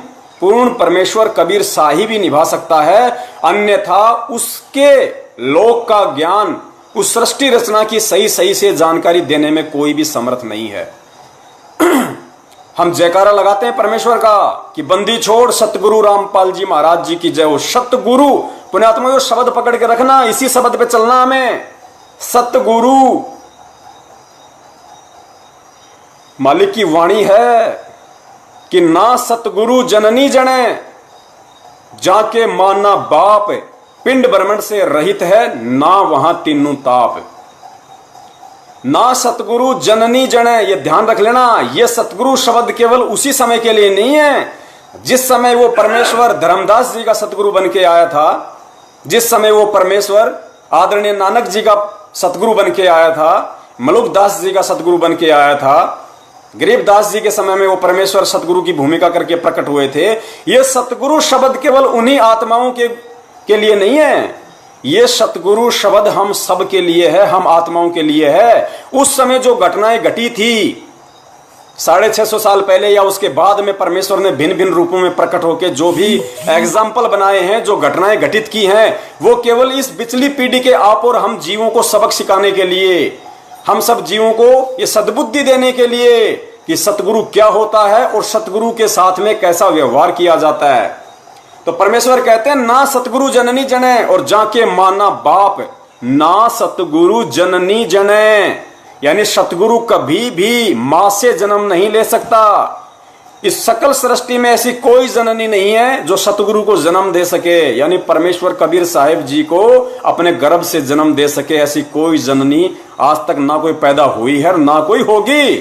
Speaker 1: पूर्ण परमेश्वर कबीर साहिब ही निभा सकता है, अन्यथा उसके लोक का ज्ञान, उस सृष्टि रचना की सही सही से जानकारी देने में कोई भी समर्थ नहीं है। हम जयकारा लगाते हैं परमेश्वर का कि बंदी छोड़ सतगुरु रामपाल जी महाराज जी की जय हो। सतगुरु पुण्यात्मा, शब्द पकड़ के रखना, इसी शब्द पे चलना हमें। सतगुरु मालिक की वाणी है कि ना सतगुरु जननी जने, जाके माना बाप, पिंड ब्रह्मंड से रहित है ना वहां तीनों ताप। ना सतगुरु जननी जने, ये ध्यान रख लेना। ये सतगुरु शब्द केवल उसी समय के लिए नहीं है जिस समय वो परमेश्वर धर्मदास जी का सतगुरु बन के आया था, जिस समय वो परमेश्वर आदरणीय नानक जी का सतगुरु बन के आया था, मलुकदास जी का सतगुरु बन के आया था, गरीबदास जी के समय में वो परमेश्वर सतगुरु की भूमिका करके प्रकट हुए थे। ये सतगुरु शब्द केवल उन्हीं आत्माओं के लिए नहीं है, ये सतगुरु शब्द हम सब के लिए है, हम आत्माओं के लिए है। उस समय जो घटनाएं घटी थी 650 साल पहले या उसके बाद में, परमेश्वर ने भिन्न भिन्न रूपों में प्रकट होकर जो भी एग्जाम्पल बनाए हैं, जो घटनाएं घटित की हैं, वो केवल इस पिछली पीढ़ी के आप और हम जीवों को सबक सिखाने के लिए, हम सब जीवों को ये सद्बुद्धि देने के लिए कि सतगुरु क्या होता है और सतगुरु के साथ में कैसा व्यवहार किया जाता है। तो परमेश्वर कहते हैं ना सतगुरु जननी जने, और जाके माना बाप। ना सतगुरु जननी जने, यानी सतगुरु कभी भी मां से जन्म नहीं ले सकता। इस सकल सृष्टि में ऐसी कोई जननी नहीं है जो सतगुरु को जन्म दे सके, यानी परमेश्वर कबीर साहिब जी को अपने गर्भ से जन्म दे सके, ऐसी कोई जननी आज तक ना कोई पैदा हुई है ना कोई होगी।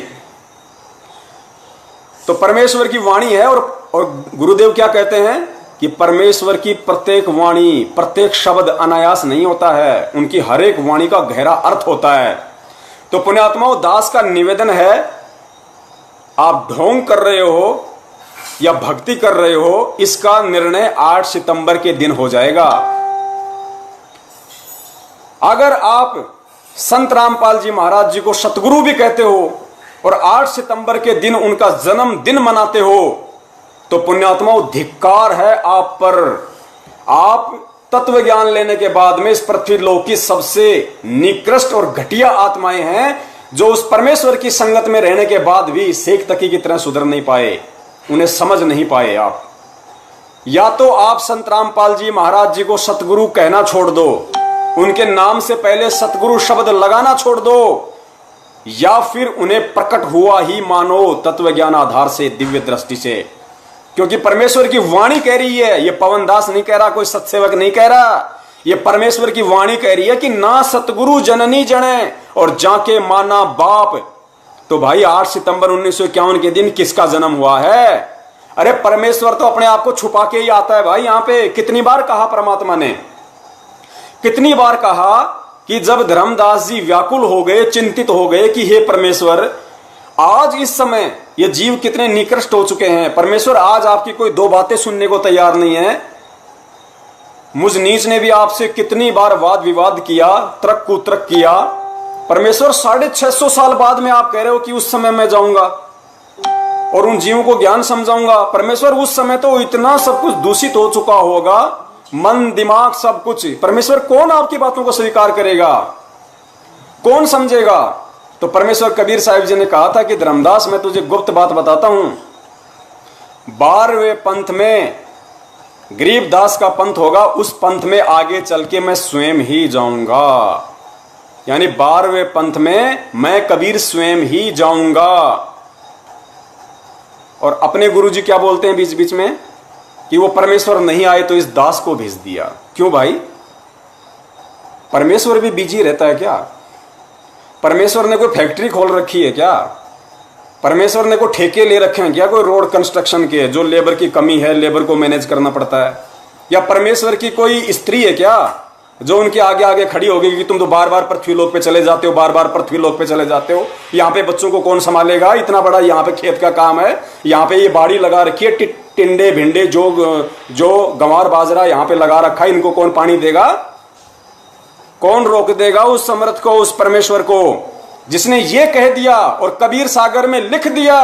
Speaker 1: तो परमेश्वर की वाणी है। और गुरुदेव क्या कहते हैं कि परमेश्वर की प्रत्येक वाणी, प्रत्येक शब्द अनायास नहीं होता है, उनकी हर एक वाणी का गहरा अर्थ होता है। तो पुण्यात्माओं, दास का निवेदन है, आप ढोंग कर रहे हो या भक्ति कर रहे हो, इसका निर्णय 8 सितंबर के दिन हो जाएगा। अगर आप संत रामपाल जी महाराज जी को सतगुरु भी कहते हो और 8 सितंबर के दिन उनका जन्मदिन मनाते हो, तो पुण्यात्माओं धिक्कार है आप पर। आप तत्व ज्ञान लेने के बाद में इस पृथ्वी लोक की सबसे निकृष्ट और घटिया आत्माएं हैं, जो उस परमेश्वर की संगत में रहने के बाद भी सेक तकी की तरह सुधर नहीं पाए, उन्हें समझ नहीं पाए आप। या तो आप संत रामपाल जी महाराज जी को सतगुरु कहना छोड़ दो, उनके नाम से पहले सतगुरु शब्द लगाना छोड़ दो, या फिर उन्हें प्रकट हुआ ही मानो तत्व ज्ञान आधार से, दिव्य दृष्टि से। क्योंकि परमेश्वर की वाणी कह रही है, ये पवन दास नहीं कह रहा, कोई सत्सेवक नहीं कह रहा, ये परमेश्वर की वाणी कह रही है कि ना सतगुरु जननी जने और जाके माना बाप। तो भाई 8 सितंबर 1951 के दिन किसका जन्म हुआ है? अरे परमेश्वर तो अपने आप को छुपा के ही आता है भाई। यहां पे कितनी बार कहा परमात्मा ने, कितनी बार कहा कि जब धर्मदास जी व्याकुल हो गए, चिंतित हो गए कि हे परमेश्वर, आज इस समय ये जीव कितने निकृष्ट हो चुके हैं, परमेश्वर आज आपकी कोई दो बातें सुनने को तैयार नहीं है। मुझ नीच ने भी आपसे कितनी बार वाद विवाद किया, तर्क कुतर्क किया। परमेश्वर 650 साल बाद में आप कह रहे हो कि उस समय मैं जाऊंगा और उन जीवों को ज्ञान समझाऊंगा। परमेश्वर उस समय तो इतना सब कुछ दूषित हो चुका होगा, मन दिमाग सब कुछ। परमेश्वर कौन आपकी बातों को स्वीकार करेगा, कौन समझेगा? तो परमेश्वर कबीर साहिब जी ने कहा था कि धर्मदास मैं तुझे गुप्त बात बताता हूं, 12वें पंथ में गरीबदास का पंथ होगा, उस पंथ में आगे चल के मैं स्वयं ही जाऊंगा। यानी 12वें पंथ में मैं कबीर स्वयं ही जाऊंगा। और अपने गुरुजी क्या बोलते हैं बीच बीच में कि वो परमेश्वर नहीं आए तो इस दास को भेज दिया। क्यों भाई? परमेश्वर भी बिजी रहता है क्या? परमेश्वर ने कोई फैक्ट्री खोल रखी है क्या? परमेश्वर ने कोई ठेके ले रखे हैं क्या, कोई रोड कंस्ट्रक्शन के, जो लेबर की कमी है, लेबर को मैनेज करना पड़ता है? या परमेश्वर की कोई स्त्री है क्या जो उनके आगे आगे खड़ी होगी कि तुम तो बार बार पृथ्वीलोक पे चले जाते हो, बार बार पृथ्वीलोक पे चले जाते हो, यहाँ पे बच्चों को कौन संभालेगा, इतना बड़ा यहाँ पे खेत का काम है, यहाँ पे ये बाड़ी लगा रखी है, टिंडे भिंडे जो गंवार बाजरा यहाँ पे लगा रखा है, इनको कौन पानी देगा, कौन रोक देगा उस समर्थ को, उस परमेश्वर को जिसने ये कह दिया और कबीर सागर में लिख दिया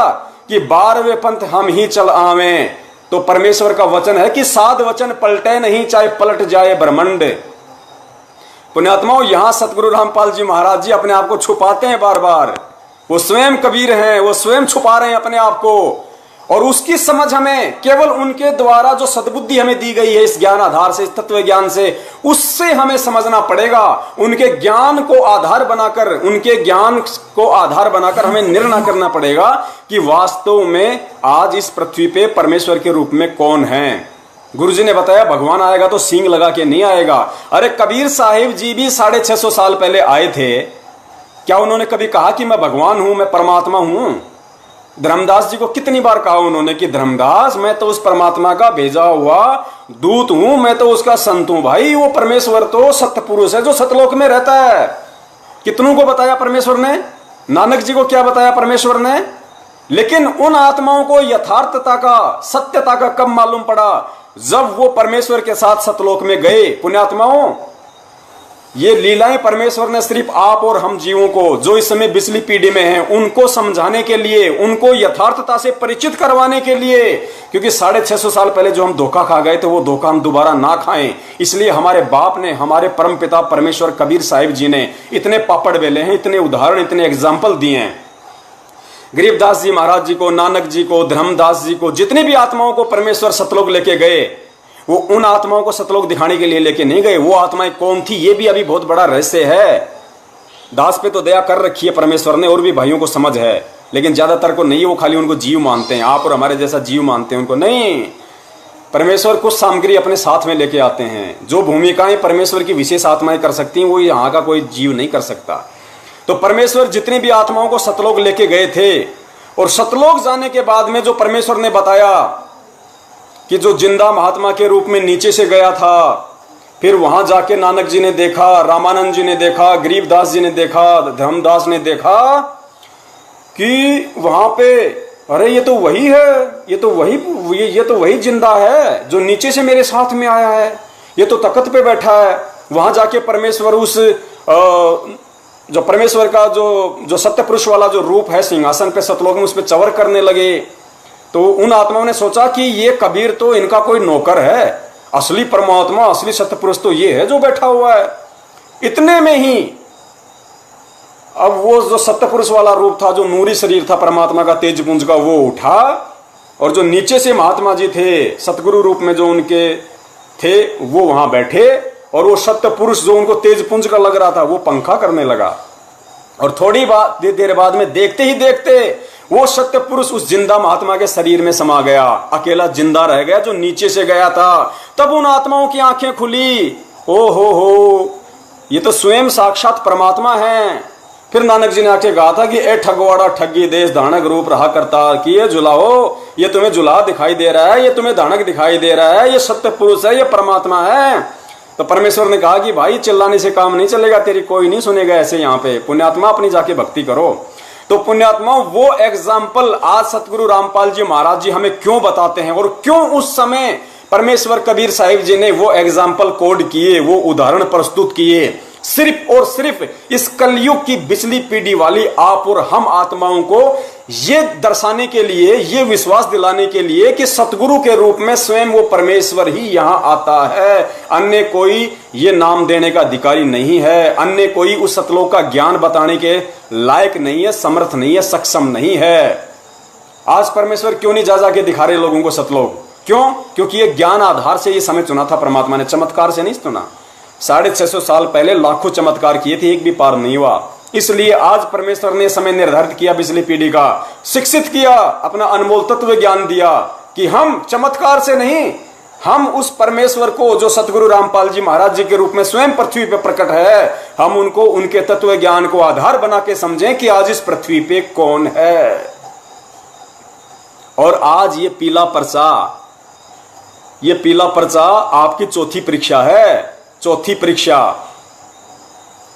Speaker 1: कि 12वें पंथ हम ही चल आवे। तो परमेश्वर का वचन है कि साध वचन पलटे नहीं, चाहे पलट जाए ब्रह्मांड। पुण्यात्माओं, यहां सतगुरु रामपाल जी महाराज जी अपने आप को छुपाते हैं बार बार। वो स्वयं कबीर हैं, वो स्वयं छुपा रहे हैं अपने आप को, और उसकी समझ हमें केवल उनके द्वारा जो सद्बुद्धि हमें दी गई है इस ज्ञान आधार से, इस तत्व ज्ञान से, उससे हमें समझना पड़ेगा। उनके ज्ञान को आधार बनाकर, उनके ज्ञान को आधार बनाकर हमें निर्णय करना पड़ेगा कि वास्तव में आज इस पृथ्वी पे परमेश्वर के रूप में कौन है। गुरुजी ने बताया भगवान आएगा तो सींग लगा के नहीं आएगा। अरे कबीर साहिब जी भी 650 साल पहले आए थे, क्या उन्होंने कभी कहा कि मैं भगवान हूं, मैं परमात्मा हूं? धर्मदास जी को कितनी बार कहा उन्होंने कि धर्मदास मैं तो उस परमात्मा का भेजा हुआ दूत हूं, मैं तो उसका संत हूं। भाई वो परमेश्वर तो सत्य पुरुष है जो सतलोक में रहता है। कितनों को बताया परमेश्वर ने? नानक जी को क्या बताया परमेश्वर ने? लेकिन उन आत्माओं को यथार्थता का, सत्यता का कब मालूम पड़ा? जब वो परमेश्वर के साथ सतलोक में गए। पुण्यात्माओं, ये लीलाएं परमेश्वर ने सिर्फ आप और हम जीवों को, जो इस समय बिजली पीढ़ी में हैं, उनको समझाने के लिए, उनको यथार्थता से परिचित करवाने के लिए, क्योंकि 650 साल पहले जो हम धोखा खा गए थे वो धोखा हम दोबारा ना खाएं। इसलिए हमारे बाप ने, हमारे परम पिता परमेश्वर कबीर साहिब जी ने इतने पापड़ बेले हैं, इतने उदाहरण, इतने एग्जाम्पल दिए हैं। गरीबदास जी महाराज जी को, नानक जी को, धर्मदास जी को, जितनी भी आत्माओं को परमेश्वर सतलोक लेके गए, वो उन आत्माओं को सतलोक दिखाने के लिए लेके नहीं गए। वो आत्माएं कौन थी ये भी अभी बहुत बड़ा रहस्य है। दास पे तो दया कर रखी है परमेश्वर ने, और भी भाइयों को समझ है, लेकिन ज्यादातर को नहीं है। वो खाली उनको जीव मानते हैं, आप और हमारे जैसा जीव मानते हैं, उनको नहीं। परमेश्वर कुछ सामग्री अपने साथ में लेके आते हैं। जो भूमिकाएं परमेश्वर की विशेष आत्माएं कर सकती हैं वो यहाँ का कोई जीव नहीं कर सकता। तो परमेश्वर जितनी भी आत्माओं को सतलोक लेके गए थे, और सतलोक जाने के बाद में जो परमेश्वर ने बताया कि जो जिंदा महात्मा के रूप में नीचे से गया था, फिर वहां जाके नानक जी ने देखा, रामानंद जी ने देखा, गरीबदास जी ने देखा, धर्मदास ने देखा कि वहां पे अरे ये तो वही है, ये तो वही जिंदा है जो नीचे से मेरे साथ में आया है, ये तो तख्त पे बैठा है। वहां जाके परमेश्वर उस जो परमेश्वर का जो सत्य पुरुष वाला जो रूप है सिंहासन पे सतलोक में, उस पर चवर करने लगे। तो उन आत्माओं ने सोचा कि ये कबीर तो इनका कोई नौकर है, असली परमात्मा असली सत्य पुरुष तो ये है जो बैठा हुआ है। इतने में ही अब वो जो सत्य पुरुष वाला रूप था, जो नूरी शरीर था परमात्मा का तेज पुंज का, वो उठा और जो नीचे से महात्मा जी थे सतगुरु रूप में जो उनके थे, वो वहां बैठे और वो सत्य पुरुष जो उनको तेज पुंज का लग रहा था वो पंखा करने लगा। और थोड़ी देर बाद में देखते ही देखते वो सत्य पुरुष उस जिंदा महात्मा के शरीर में समा गया, अकेला जिंदा रह गया जो नीचे से गया था। तब उन आत्माओं की आंखें खुली, ओ हो, ये तो स्वयं साक्षात परमात्मा है। फिर नानक जी ने आके कहा था कि ए ठगवाड़ा ठगी देश धानक रूप रहा करता, कि ये जुलाओ, ये तुम्हें जुला दिखाई दे रहा है, ये तुम्हें धानक दिखाई दे रहा है, ये सत्य पुरुष है, ये परमात्मा है। तो परमेश्वर ने कहा कि भाई चिल्लाने से काम नहीं चलेगा, तेरी कोई नहीं सुनेगा ऐसे, यहाँ पे पुण्यात्मा अपनी जाके भक्ति करो। तो पुण्यात्मा वो एग्जाम्पल आज सतगुरु रामपाल जी महाराज जी हमें क्यों बताते हैं, और क्यों उस समय परमेश्वर कबीर साहिब जी ने वो एग्जाम्पल कोड किए, वो उदाहरण प्रस्तुत किए, सिर्फ और सिर्फ इस कलयुग की बिचली पीढ़ी वाली आप और हम आत्माओं को ये दर्शाने के लिए, ये विश्वास दिलाने के लिए कि सतगुरु के रूप में स्वयं वो परमेश्वर ही यहां आता है। अन्य कोई ये नाम देने का अधिकारी नहीं है, अन्य कोई उस सतलोक का ज्ञान बताने के लायक नहीं है, समर्थ नहीं है, सक्षम नहीं है। आज परमेश्वर क्यों नहीं जा के दिखा रहे लोगों को सतलोक? क्यों? क्योंकि ये ज्ञान आधार से ये समय चुना था परमात्मा ने, चमत्कार से नहीं चुना। 650 साल पहले लाखों चमत्कार किए थे, एक भी पार नहीं हुआ। इसलिए आज परमेश्वर ने समय निर्धारित किया, पिछली पीढ़ी का शिक्षित किया, अपना अनमोल तत्व ज्ञान दिया कि हम चमत्कार से नहीं, हम उस परमेश्वर को जो सतगुरु रामपाल जी महाराज जी के रूप में स्वयं पृथ्वी पे प्रकट है, हम उनको उनके तत्व ज्ञान को आधार बना के समझें कि आज इस पृथ्वी पे कौन है। और आज ये पीला पर्चा आपकी चौथी परीक्षा है, चौथी परीक्षा।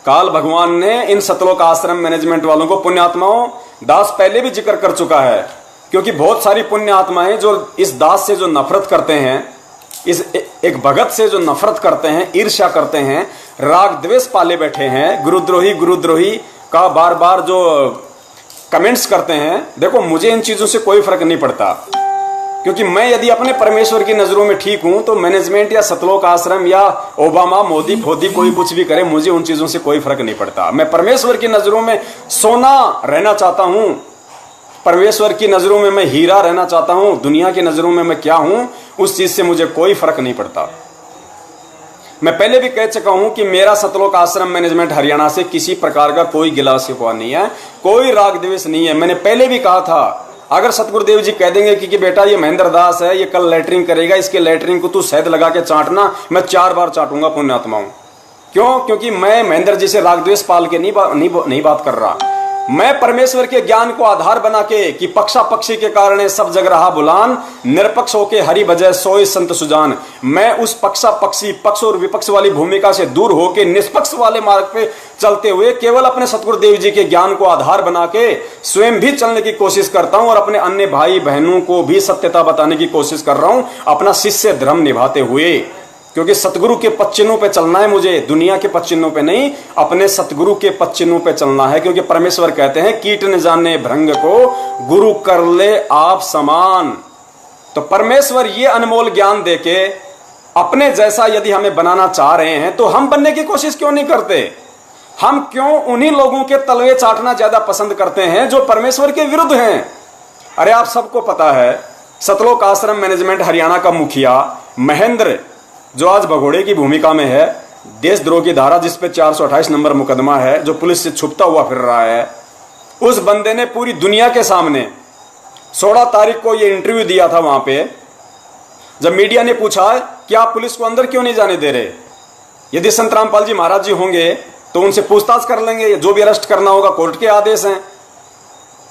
Speaker 1: काल भगवान ने इन सतलोक आश्रम मैनेजमेंट वालों को, पुण्यात्माओं, दास पहले भी जिक्र कर चुका है, क्योंकि बहुत सारी पुण्य आत्माएं जो इस दास से जो नफरत करते हैं, इस एक भगत से जो नफरत करते हैं, ईर्ष्या करते हैं, राग द्वेष पाले बैठे हैं, गुरुद्रोही का बार बार जो कमेंट्स करते हैं। देखो, मुझे इन चीजों से कोई फर्क नहीं पड़ता, क्योंकि मैं यदि अपने परमेश्वर की नजरों में ठीक हूं तो मैनेजमेंट या सतलोक आश्रम या ओबामा मोदी फोदी कोई कुछ भी करे, मुझे उन चीजों से कोई फर्क नहीं पड़ता। मैं परमेश्वर की नजरों में सोना रहना चाहता हूं, परमेश्वर की नजरों में मैं हीरा रहना चाहता हूं। दुनिया की नजरों में मैं क्या हूं, उस चीज से मुझे कोई फर्क नहीं पड़ता। मैं पहले भी कह चुका हूं कि मेरा सतलोक आश्रम मैनेजमेंट हरियाणा से किसी प्रकार का कोई गिला शिकवा नहीं है, कोई राग द्वेष नहीं है। मैंने पहले भी कहा था, अगर सतगुरुदेव जी कह देंगे कि बेटा ये महेंद्र दास है, ये कल लैटरिंग करेगा, इसके लैटरिंग को तू शहद लगा के चाटना, मैं 4 बार चाटूंगा पुण्यात्माओं। क्यों? क्योंकि मैं महेंद्र जी से राग द्वेष पाल के नहीं बात कर रहा। मैं परमेश्वर के ज्ञान को आधार बना के कि पक्षा पक्षी के कारण सब जग रहा बुलान, निरपक्ष होके हरि बजय सोए संत सुजान। मैं उस पक्षा पक्षी, पक्ष और विपक्ष वाली भूमिका से दूर होके निष्पक्ष वाले मार्ग पे चलते हुए केवल अपने सतगुरुदेव जी के ज्ञान को आधार बना के स्वयं भी चलने की कोशिश करता हूं और अपने अन्य भाई बहनों को भी सत्यता बताने की कोशिश कर रहा हूं, अपना शिष्य धर्म निभाते हुए। क्योंकि सतगुरु के पच्चिनों पे चलना है मुझे, दुनिया के पच्चिनों पे नहीं, अपने सतगुरु के पच्चिनों पे चलना है। क्योंकि परमेश्वर कहते हैं, कीट न जाने भृंग को गुरु कर ले आप समान। तो परमेश्वर ये अनमोल ज्ञान देके अपने जैसा यदि हमें बनाना चाह रहे हैं तो हम बनने की कोशिश क्यों नहीं करते? हम क्यों उन्हीं लोगों के तलवे चाटना ज्यादा पसंद करते हैं जो परमेश्वर के विरुद्ध हैं? अरे आप सबको पता है, सतलोक आश्रम मैनेजमेंट हरियाणा का मुखिया महेंद्र, जो आज भगोड़े की भूमिका में है, देशद्रोह की धारा जिस पे 428 नंबर मुकदमा है, जो पुलिस से छुपता हुआ फिर रहा है, उस बंदे ने पूरी दुनिया के सामने 16 तारीख को ये इंटरव्यू दिया था। वहां पे जब मीडिया ने पूछा कि आप पुलिस को अंदर क्यों नहीं जाने दे रहे, यदि संत रामपाल जी महाराज जी होंगे तो उनसे पूछताछ कर लेंगे, जो भी अरेस्ट करना होगा कोर्ट के आदेश हैं,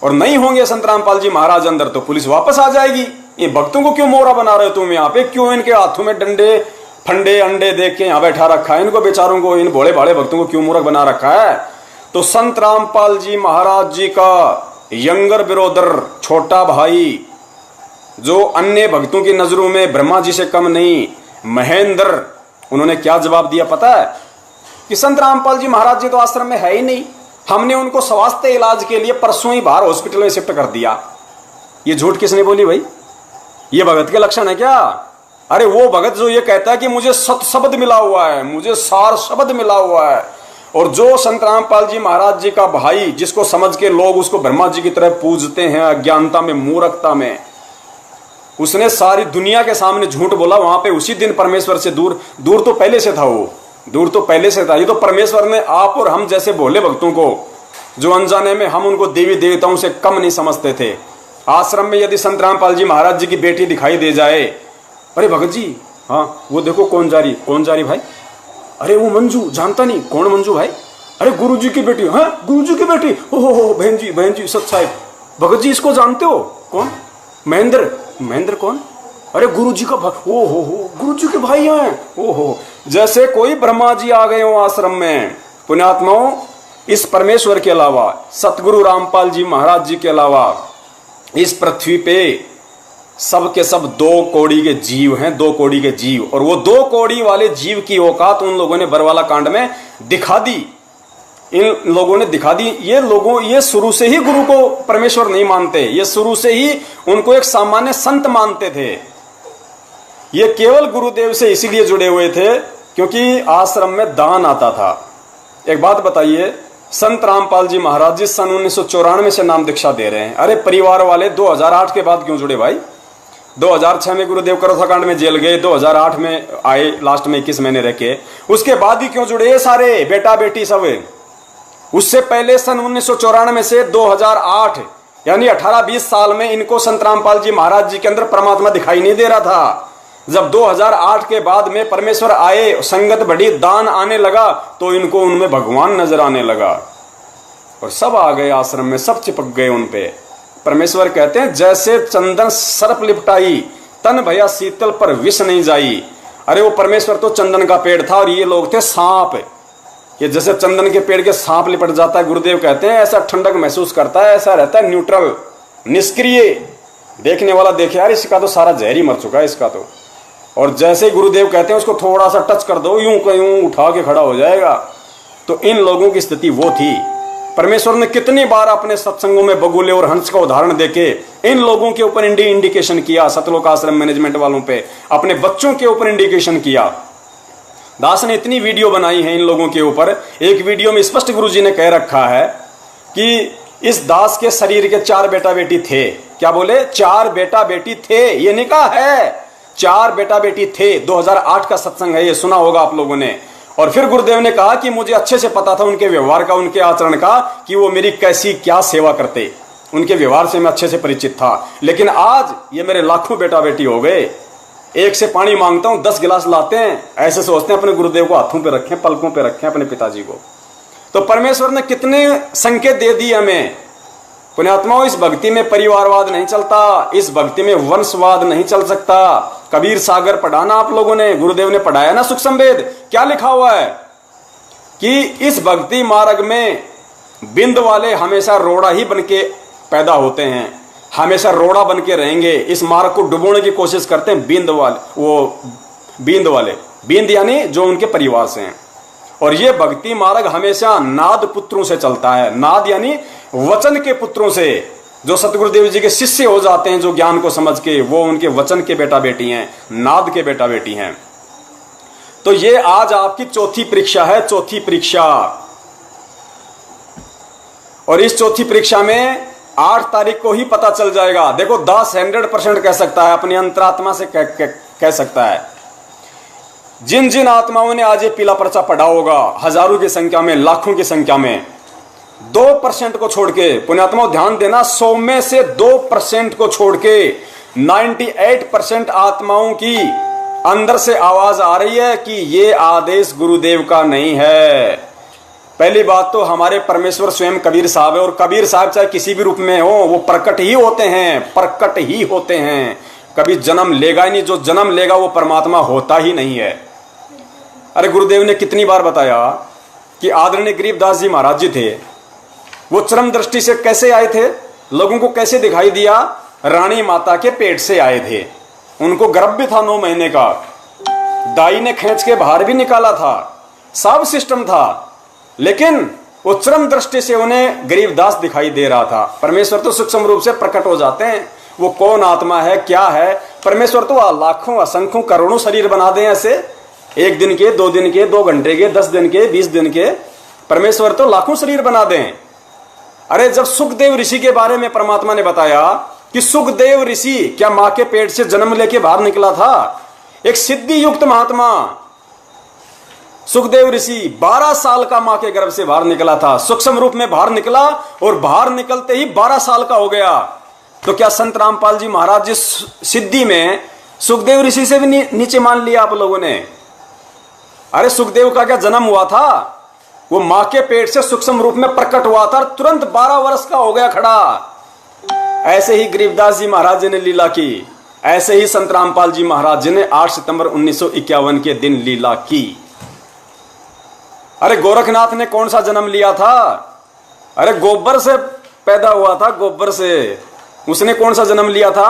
Speaker 1: और नहीं होंगे संत रामपाल जी महाराज अंदर तो पुलिस वापस आ जाएगी। ये भक्तों को क्यों मोहरा बना रहे हो तुम यहाँ पे? क्यों इनके हाथों में डंडे फंडे अंडे देख के यहाँ बैठा रखा है? इनको बेचारों को, इन भोले भाले भक्तों को क्यों मूर्ख बना रखा है? तो संत रामपाल जी महाराज जी का यंगर ब्रदर, छोटा भाई, जो अन्य भक्तों की नजरों में ब्रह्मा जी से कम नहीं, महेंद्र, उन्होंने क्या जवाब दिया पता है? कि संत रामपाल जी महाराज जी तो आश्रम में है ही नहीं, हमने उनको स्वास्थ्य इलाज के लिए परसों ही बाहर हॉस्पिटल में शिफ्ट कर दिया। ये झूठ किसने बोली भाई? ये भगत के लक्षण है क्या? अरे वो भगत जो ये कहता है कि मुझे सत शब्द मिला हुआ है, मुझे सार शब्द मिला हुआ है, और जो संत रामपाल जी महाराज जी का भाई, जिसको समझ के लोग उसको ब्रह्मा जी की तरह पूजते हैं अज्ञानता में, मूर्खता में, उसने सारी दुनिया के सामने झूठ बोला। वहां पे उसी दिन परमेश्वर से दूर तो पहले से था, वो दूर तो पहले से था। ये तो परमेश्वर ने आप और हम जैसे भोले भक्तों को, जो अनजाने में हम उनको देवी देवताओं से कम नहीं समझते थे, आश्रम में यदि संत रामपाल जी महाराज जी की बेटी दिखाई दे जाए, अरे भगत जी, हाँ वो देखो कौन जा रही भाई, अरे वो मंजू, जानता नहीं कौन मंजू भाई? अरे गुरुजी की बेटी, हाँ गुरुजी की बेटी, ओहो बहन जी सच साहिब, भगत जी इसको जानते हो? कौन? महेंद्र कौन? अरे गुरुजी का भाई, ओहो गुरुजी के भाई हैं, ओहो। जैसे कोई ब्रह्मा जी आ गए हो आश्रम में। पुण्यात्माओं, इस परमेश्वर के अलावा, सतगुरु रामपाल जी महाराज जी के अलावा इस पृथ्वी पे सब के सब 2 कौड़ी के जीव हैं, 2 कौड़ी के जीव। और वो 2 कौड़ी वाले जीव की औकात उन लोगों ने बरवाला कांड में दिखा दी। इन लोगों ने दिखा दी। ये शुरू से ही गुरु को परमेश्वर नहीं मानते, ये शुरू से ही उनको एक सामान्य संत मानते थे। ये केवल गुरुदेव से इसीलिए जुड़े हुए थे क्योंकि आश्रम में दान आता था। एक बात बताइए, संत रामपाल जी महाराज जी सन 1994 से नाम दीक्षा दे रहे हैं। अरे परिवार वाले 2008 के बाद क्यों जुड़े भाई? 2006 में गुरुदेव करोथा कांड में जेल गए, 2008 में आए, लास्ट में 21 महीने रह के, उसके बाद ही क्यों जुड़े? ये सारे बेटा बेटी सब। उससे पहले सन 1994 से 2008 यानी 18-20 साल में इनको संत रामपाल जी महाराज जी के अंदर परमात्मा दिखाई नहीं दे रहा था। जब 2008 के बाद में परमेश्वर आए, संगत बढ़ी, दान आने लगा, तो इनको उनमें भगवान नजर आने लगा और सब आ गए आश्रम में, सब चिपक गए उन पे। परमेश्वर कहते हैं जैसे चंदन सर्प लिपटाई, तन भया शीतल पर विष नहीं जाई। अरे वो परमेश्वर तो चंदन का पेड़ था और ये लोग थे सांप। ये जैसे चंदन के पेड़ के सांप लिपट जाता है, गुरुदेव कहते हैं ऐसा ठंडक महसूस करता है, ऐसा रहता है न्यूट्रल, निष्क्रिय। देखने वाला देखे यार इसका तो सारा जहर ही मर चुका है इसका तो। और जैसे ही गुरुदेव कहते हैं उसको थोड़ा सा टच कर दो, यूं का यूं उठा के खड़ा हो जाएगा। तो इन लोगों की स्थिति वो थी। परमेश्वर ने कितनी बार अपने सत्संगों में बगुले और हंस का उदाहरण देके इन लोगों के ऊपर इंडिकेशन किया, सतलोक आश्रम मैनेजमेंट वालों पे, अपने बच्चों के ऊपर इंडिकेशन किया। दास ने इतनी वीडियो बनाई है इन लोगों के ऊपर। एक वीडियो में स्पष्ट गुरुजी ने कह रखा है कि इस दास के शरीर के 4 बेटा बेटी थे। क्या बोले? 4 बेटा बेटी थे। ये नहीं कहा है, 4 बेटा बेटी थे। 2008 का सत्संग है, ये सुना होगा आप लोगों ने। और फिर गुरुदेव ने कहा कि मुझे अच्छे से पता था उनके व्यवहार का, उनके आचरण का, कि वो मेरी कैसी क्या सेवा करते। उनके व्यवहार से मैं अच्छे से परिचित था। लेकिन आज ये मेरे लाखों बेटा बेटी हो गए। एक से पानी मांगता हूं 10 गिलास लाते हैं, ऐसे सोचते हैं अपने गुरुदेव को हाथों पे रखें, पलकों पे रखें अपने पिताजी को। तो परमेश्वर ने कितने संकेत दे दिए हमें। पुण्यात्माओं, इस भक्ति में परिवारवाद नहीं चलता, इस भक्ति में वंशवाद नहीं चल सकता। कबीर सागर पढ़ाना आप लोगों ने, गुरुदेव ने पढ़ाया ना सूक्ष्म वेद। क्या लिखा हुआ है कि इस भक्ति मार्ग में बिंद वाले हमेशा रोड़ा ही बन के पैदा होते हैं, हमेशा रोड़ा बन के रहेंगे। इस मार्ग को डुबोने की कोशिश करते हैं बिंद वाले, बिंद यानी जो उनके परिवार से हैं। और ये भक्ति मार्ग हमेशा नाद पुत्रों से चलता है। नाद यानी वचन के पुत्रों से, जो सतगुरुदेव जी के शिष्य हो जाते हैं, जो ज्ञान को समझ के, वो उनके वचन के बेटा बेटी हैं, नाद के बेटा बेटी हैं। तो ये आज आपकी चौथी परीक्षा है, चौथी परीक्षा। और इस चौथी परीक्षा में 8 तारीख को ही पता चल जाएगा। देखो, दास 100% कह सकता है, अपनी अंतरात्मा से कह सकता है। जिन जिन आत्माओं ने आज ये पीला पर्चा पढ़ा होगा, हजारों की संख्या में, लाखों की संख्या में, 2% को छोड़ के, पुण्यात्माओं ध्यान देना, 100 में से 2% को छोड़ के 98% आत्माओं की अंदर से आवाज आ रही है कि ये आदेश गुरुदेव का नहीं है। पहली बात तो हमारे परमेश्वर स्वयं कबीर साहब है, और कबीर साहब चाहे किसी भी रूप में हो, वो प्रकट ही होते हैं, प्रकट ही होते हैं। कभी जन्म लेगा ही नहीं, जो जन्म लेगा वो परमात्मा होता ही नहीं है। अरे गुरुदेव ने कितनी बार बताया कि आदरणीय गरीबदास जी महाराज जी थे, वो चरम दृष्टि से कैसे आए थे, लोगों को कैसे दिखाई दिया? रानी माता के पेट से आए थे। उनको गर्भ भी था 9 महीने का, दाई ने खींच के बाहर भी निकाला था, सब सिस्टम था। लेकिन वो चरम दृष्टि से उन्हें गरीबदास दिखाई दे रहा था। परमेश्वर तो सूक्ष्म रूप से प्रकट हो जाते हैं, वो कौन आत्मा है क्या है। परमेश्वर तो लाखों असंख्यों करोड़ों शरीर बना दें ऐसे, 1 दिन के, 2 दिन के, 2 घंटे के, 10 दिन के, 20 दिन के, परमेश्वर तो लाखों शरीर बना दें। अरे जब सुखदेव ऋषि के बारे में परमात्मा ने बताया कि सुखदेव ऋषि क्या मां के पेट से जन्म लेके बाहर निकला था, एक सिद्धि युक्त महात्मा सुखदेव ऋषि 12 साल का मां के गर्भ से बाहर निकला था, सूक्ष्म रूप में बाहर निकला और बाहर निकलते ही 12 साल का हो गया। तो क्या संत रामपाल जी महाराज जिस सिद्धि में सुखदेव ऋषि से भी नीचे मान लिया आप लोगों ने? अरे सुखदेव का क्या जन्म हुआ था, वो मां के पेट से सूक्ष्म रूप में प्रकट हुआ था, तुरंत 12 वर्ष का हो गया खड़ा। ऐसे ही गरीबदास जी महाराज जी ने लीला की, ऐसे ही संत रामपाल जी महाराज जी ने 8 सितंबर 1951 के दिन लीला की। अरे गोरखनाथ ने कौन सा जन्म लिया था? अरे गोबर से पैदा हुआ था, गोबर से। उसने कौन सा जन्म लिया था?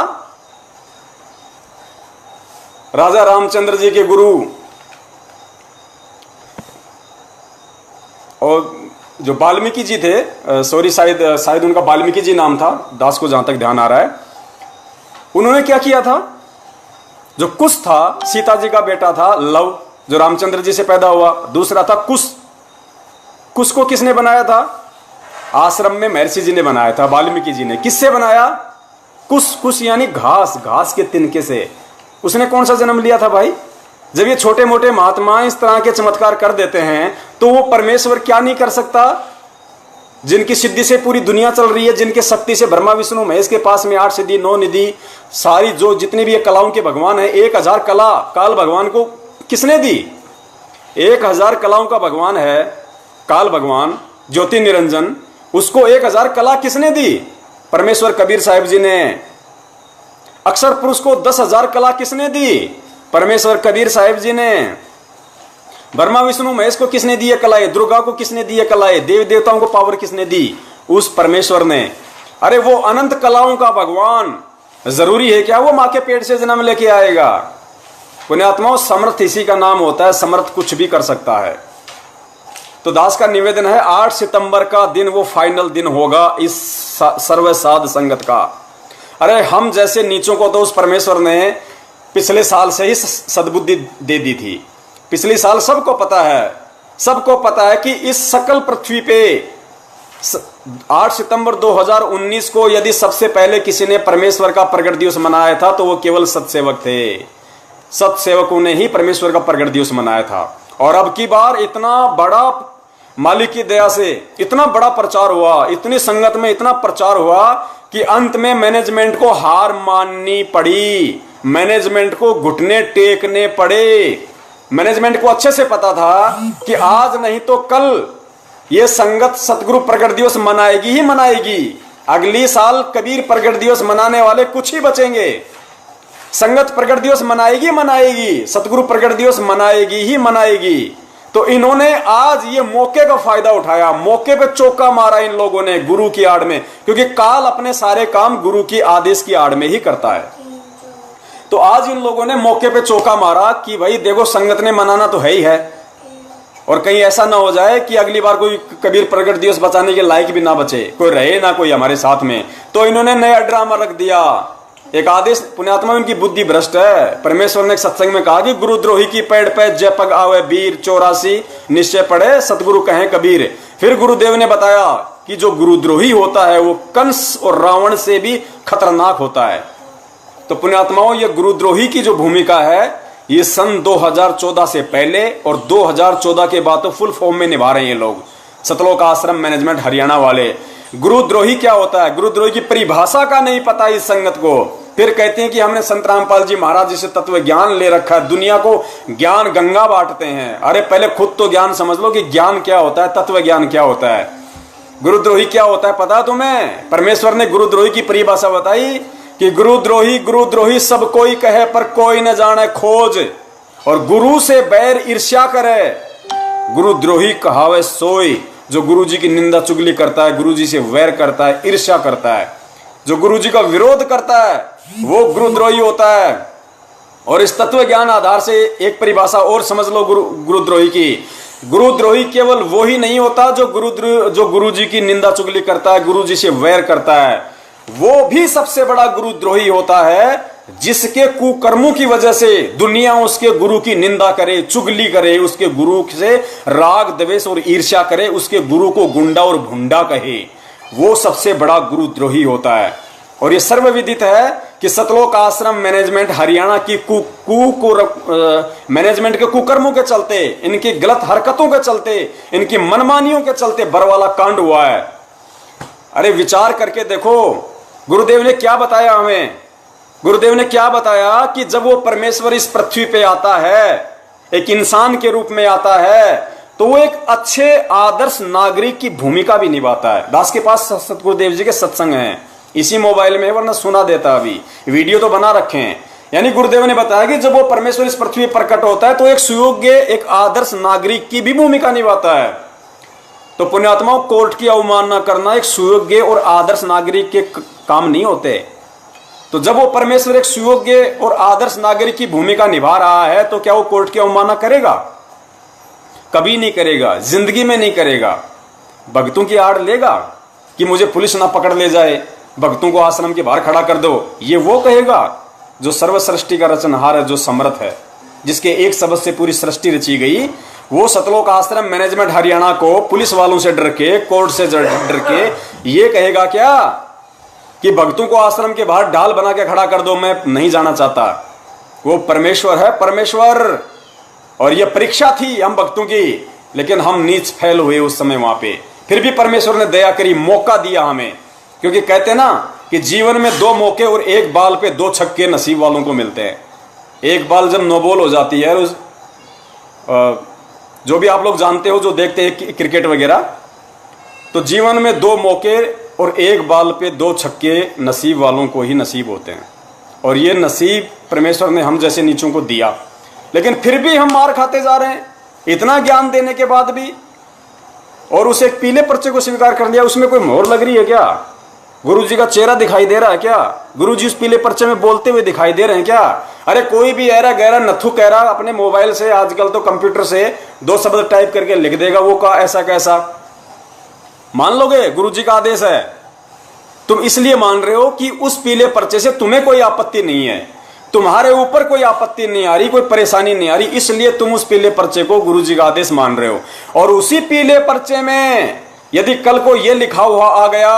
Speaker 1: राजा रामचंद्र जी के गुरु और जो वाल्मीकि जी थे, सॉरी शायद उनका वाल्मीकि जी नाम था, दास को जहां तक ध्यान आ रहा है, उन्होंने क्या किया था? जो कुश था सीता जी का बेटा था, लव जो रामचंद्र जी से पैदा हुआ, दूसरा था कुश। कुश को किसने बनाया था? आश्रम में महर्षि जी ने बनाया था, वाल्मीकि जी ने। किससे बनाया? कुश, कुश यानी घास, घास के तिनके से। उसने कौन सा जन्म लिया था भाई? जब ये छोटे मोटे महात्मा इस तरह के चमत्कार कर देते हैं तो वो परमेश्वर क्या नहीं कर सकता? जिनकी सिद्धि से पूरी दुनिया चल रही है, जिनके शक्ति से ब्रह्मा विष्णु महेश के पास में 8 सिद्धि 9 निधि, सारी जो जितनी भी कलाओं के भगवान है, 1000 कला काल भगवान को किसने दी? 1000 कलाओं का भगवान है काल भगवान, ज्योति निरंजन, उसको 1000 कला किसने दी? परमेश्वर कबीर साहिब जी ने। अक्षर पुरुष को 10,000 कला किसने दी? परमेश्वर कबीर साहिब जी ने। ब्रह्मा विष्णु महेश को किसने दी कलाएं? दुर्गा को किसने दी कलाएं? देवी देवताओं को पावर किसने दी? उस परमेश्वर ने। अरे वो अनंत कलाओं का भगवान जरूरी है क्या वो मां के पेट से जन्म लेके आएगा? पुण्यात्माओं, समर्थ इसी का नाम होता है, समर्थ कुछ भी कर सकता है। तो दास का निवेदन है, 8 सितंबर का दिन वो फाइनल दिन होगा इस सर्वसाध संगत का। अरे हम जैसे नीचों को तो उस परमेश्वर ने पिछले साल से ही सद्बुद्धि दे दी थी। पिछले साल सबको पता है कि इस सकल पृथ्वी पे 8 सितंबर 2019 को यदि सबसे पहले किसी ने परमेश्वर का प्रगट दिवस मनाया था तो वो केवल सत्सेवक थे। सत्सेवकों ने ही परमेश्वर का प्रगट दिवस मनाया था। और अब की बार इतना बड़ा, मालिक की दया से इतना बड़ा प्रचार हुआ, इतनी संगत में इतना प्रचार हुआ कि अंत में मैनेजमेंट को हार माननी पड़ी, मैनेजमेंट को घुटने टेकने पड़े। मैनेजमेंट को अच्छे से पता था कि आज नहीं तो कल ये संगत सतगुरु प्रगट दिवस मनाएगी ही मनाएगी। अगली साल कबीर प्रगट दिवस मनाने वाले कुछ ही बचेंगे। संगत प्रगट दिवस मनाएगी, सतगुरु प्रगट दिवस मनाएगी ही मनाएगी। तो इन्होंने आज ये मौके का फायदा उठाया, मौके पे चौका मारा इन लोगों ने गुरु की आड़ में, क्योंकि काल अपने सारे काम गुरु की आदेश की आड़ में ही करता है। तो आज इन लोगों ने मौके पे चौका मारा कि भाई देखो संगत ने मनाना तो है ही है, और कहीं ऐसा ना हो जाए कि अगली बार कोई कबीर प्रगट दिवस बचाने के लायक भी ना बचे, कोई रहे ना कोई हमारे साथ में। तो इन्होंने नया ड्रामा रख दिया, एक आदेश। पुण्यात्मा उनकी बुद्धि भ्रष्ट है। परमेश्वर ने एक सत्संग में कहा कि गुरुद्रोही की पेड़ पे जय पग आवे वीर, 84 निश्चय पड़े सतगुरु कहें कबीर। फिर गुरुदेव ने बताया कि जो गुरुद्रोही होता है वो कंस और रावण से भी खतरनाक होता है। तो पुण्यात्माओं, ये गुरुद्रोही की जो भूमिका है ये सन 2014 से पहले और 2014 के बाद तो फुल फॉर्म में निभा रहे हैं ये लोग, सतलोक आश्रम मैनेजमेंट हरियाणा वाले। गुरुद्रोही क्या होता है? गुरुद्रोही की परिभाषा का नहीं पता इस संगत को। फिर कहते हैं कि हमने संत रामपाल जी महाराज जी से तत्व ज्ञान ले रखा है, दुनिया को ज्ञान गंगा बांटते हैं। अरे पहले खुद तो ज्ञान समझ लो कि ज्ञान क्या होता है, तत्व ज्ञान क्या होता है, गुरुद्रोही क्या होता है पता तुम्हें? परमेश्वर ने गुरुद्रोही की परिभाषा बताई कि गुरुद्रोही सब कोई कहे पर कोई न जाने खोज, और गुरु से बैर ईर्ष्या करे। गुरुद्रोही कहावे सोई, जो गुरु जी की निंदा चुगली करता है, गुरु जी से वैर करता है, ईर्ष्या करता है, जो गुरु जी का विरोध करता है वो गुरुद्रोही होता है। और इस तत्व ज्ञान आधार से एक परिभाषा और समझ लो गुरुद्रोही की, गुरुद्रोही केवल वो ही नहीं होता जो गुरु जी की निंदा चुगली करता है, गुरु जी से वैर करता है। वो भी सबसे बड़ा गुरुद्रोही होता है जिसके कुकर्मों की वजह से दुनिया उसके गुरु की निंदा करे, चुगली करे, उसके गुरु से राग द्वेष और ईर्ष्या करे, उसके गुरु को गुंडा और भुंडा कहे। वो सबसे बड़ा गुरुद्रोही होता है। और ये सर्वविदित है कि सतलोक आश्रम मैनेजमेंट हरियाणा की मैनेजमेंट के कुकर्मों के चलते, इनकी गलत हरकतों के चलते, इनकी मनमानियों के चलते बरवाला कांड हुआ है। अरे विचार करके देखो, गुरुदेव ने क्या बताया हमें। गुरुदेव ने क्या बताया कि जब वो परमेश्वर इस पृथ्वी पे आता है, एक इंसान के रूप में आता है, तो वो एक अच्छे आदर्श नागरिक की भूमिका भी निभाता है। दास के पास सतगुरुदेव जी के सत्संग हैं, इसी मोबाइल में, वरना सुना देता, अभी वीडियो तो बना रखे हैं। यानी गुरुदेव ने बताया कि जब वो परमेश्वर इस पृथ्वी पर प्रकट होता है तो एक सुयोग्य, एक आदर्श नागरिक की भी भूमिका निभाता है। तो पुण्यात्माओं, कोर्ट की अवमानना करना एक सुयोग्य और आदर्श नागरिक के काम नहीं होते। तो जब वो परमेश्वर एक सुयोग्य और आदर्श नागरिक की भूमिका निभा रहा है तो क्या वो कोर्ट की अवमानना करेगा? कभी नहीं करेगा, जिंदगी में नहीं करेगा। भक्तों की आड़ लेगा कि मुझे पुलिस ना पकड़ ले जाए, भक्तों को आश्रम के बाहर खड़ा कर दो, ये वो कहेगा जो सर्व सृष्टि का रचनहार है, जो समर्थ है, जिसके एक शब्द से पूरी सृष्टि रची गई। वो सतलोक आश्रम मैनेजमेंट हरियाणा को पुलिस वालों से डर के, कोर्ट से डर के ये कहेगा क्या कि भक्तों को आश्रम के बाहर ढाल बना के खड़ा कर दो, मैं नहीं जाना चाहता। वो परमेश्वर है, परमेश्वर। और ये परीक्षा थी हम भक्तों की, लेकिन हम नीच फैल हुए उस समय वहां पे। फिर भी परमेश्वर ने दया करी, मौका दिया हमें, क्योंकि कहते ना कि जीवन में 2 मौके और 1 बाल पे 2 छक्के नसीब वालों को मिलते हैं। एक बाल जब नो बॉल हो जाती है, जो भी आप लोग जानते हो, जो देखते हैं क्रिकेट वगैरह, तो जीवन में 2 मौके और 1 बाल पे 2 छक्के नसीब वालों को ही नसीब होते हैं। और ये नसीब परमेश्वर ने हम जैसे नीचों को दिया, लेकिन फिर भी हम मार खाते जा रहे हैं, इतना ज्ञान देने के बाद भी। और उसे एक पीले पर्चे को स्वीकार कर लिया, उसमें कोई मोहर लग रही है क्या? गुरुजी का चेहरा दिखाई दे रहा है क्या? गुरुजी उस पीले पर्चे में बोलते हुए दिखाई दे रहे हैं क्या? अरे कोई भी ऐरा गहरा नथु कह रहा अपने मोबाइल से, आजकल तो कंप्यूटर से 2 शब्द टाइप करके लिख देगा, वो का ऐसा कैसा मान लोगे? गुरुजी का आदेश है, तुम इसलिए मान रहे हो कि उस पीले पर्चे से तुम्हें कोई आपत्ति नहीं है, तुम्हारे ऊपर कोई आपत्ति नहीं आ रही, कोई परेशानी नहीं आ रही, इसलिए तुम उस पीले पर्चे को गुरुजी का आदेश मान रहे हो। और उसी पीले पर्चे में यदि कल को यह लिखा हुआ आ गया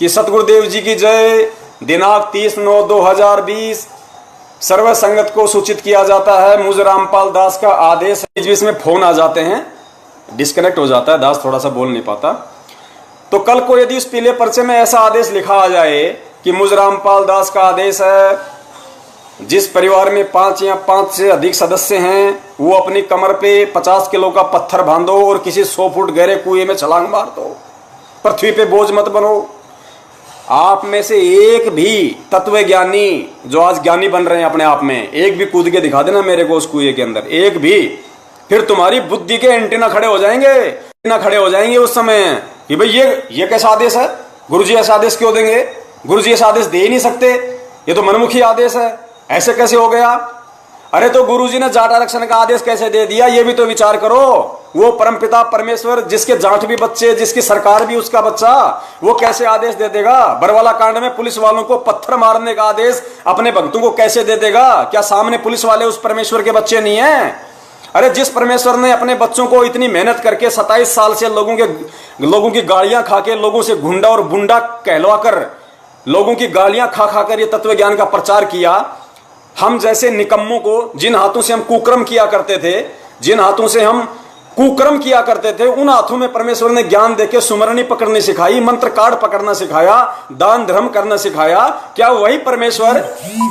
Speaker 1: कि सतगुरुदेव जी की जय, दिनांक 30/9/2020 सर्व संगत को सूचित किया जाता है, मुझ रामपाल दास का आदेश। इसमें फोन आ जाते हैं, डिस्कनेक्ट हो जाता है, दास थोड़ा सा बोल नहीं पाता। तो कल को यदि उस पीले पर्चे में ऐसा आदेश लिखा आ जाए कि मुझ रामपाल दास का आदेश है, जिस परिवार में 5 या 5 से अधिक सदस्य हैं, वो अपनी कमर पे 50 किलो का पत्थर बांधो और किसी 100 फुट गहरे कुएं में छलांग मार दो, पृथ्वी पे बोझ मत बनो। आप में से एक भी तत्व ज्ञानी जो आज ज्ञानी बन रहे हैं अपने आप में, एक भी कूद के दिखा देना मेरे को उस कुएं के अंदर, एक भी, फिर तुम्हारी बुद्धि के एंटीना खड़े हो जाएंगे, एंटीना खड़े हो जाएंगे उस समय कि भाई ये कैसा आदेश है? गुरुजी ऐसा आदेश क्यों देंगे? गुरुजी ऐसा आदेश दे ही नहीं सकते, ये तो मनमुखी आदेश है, ऐसे कैसे हो गया? अरे तो गुरुजी ने जाट आरक्षण का आदेश कैसे दे दिया, ये भी तो विचार करो। वो परमपिता परमेश्वर, जिसके जाट भी बच्चे, जिसकी सरकार भी उसका बच्चा, वो कैसे आदेश दे देगा? बरवाला कांड में पुलिस वालों को पत्थर मारने का आदेश अपने भक्तों को कैसे दे देगा? क्या सामने पुलिस वाले उस परमेश्वर के बच्चे नहीं है? अरे जिस परमेश्वर ने अपने बच्चों को इतनी मेहनत करके 27 साल से लोगों की गालियां खा के, लोगों से गुंडा और बुंडा कहलवाकर, लोगों की गालियां खा खाकर ये तत्व ज्ञान का प्रचार किया, हम जैसे निकम्मों को, जिन हाथों से हम कुकर्म किया करते थे, जिन हाथों से हम कुकर्म किया करते थे, उन हाथों में परमेश्वर ने ज्ञान देके सुमरनी पकड़नी सिखाई, मंत्र कार्ड पकड़ना सिखाया, दान धर्म करना सिखाया। क्या वही परमेश्वर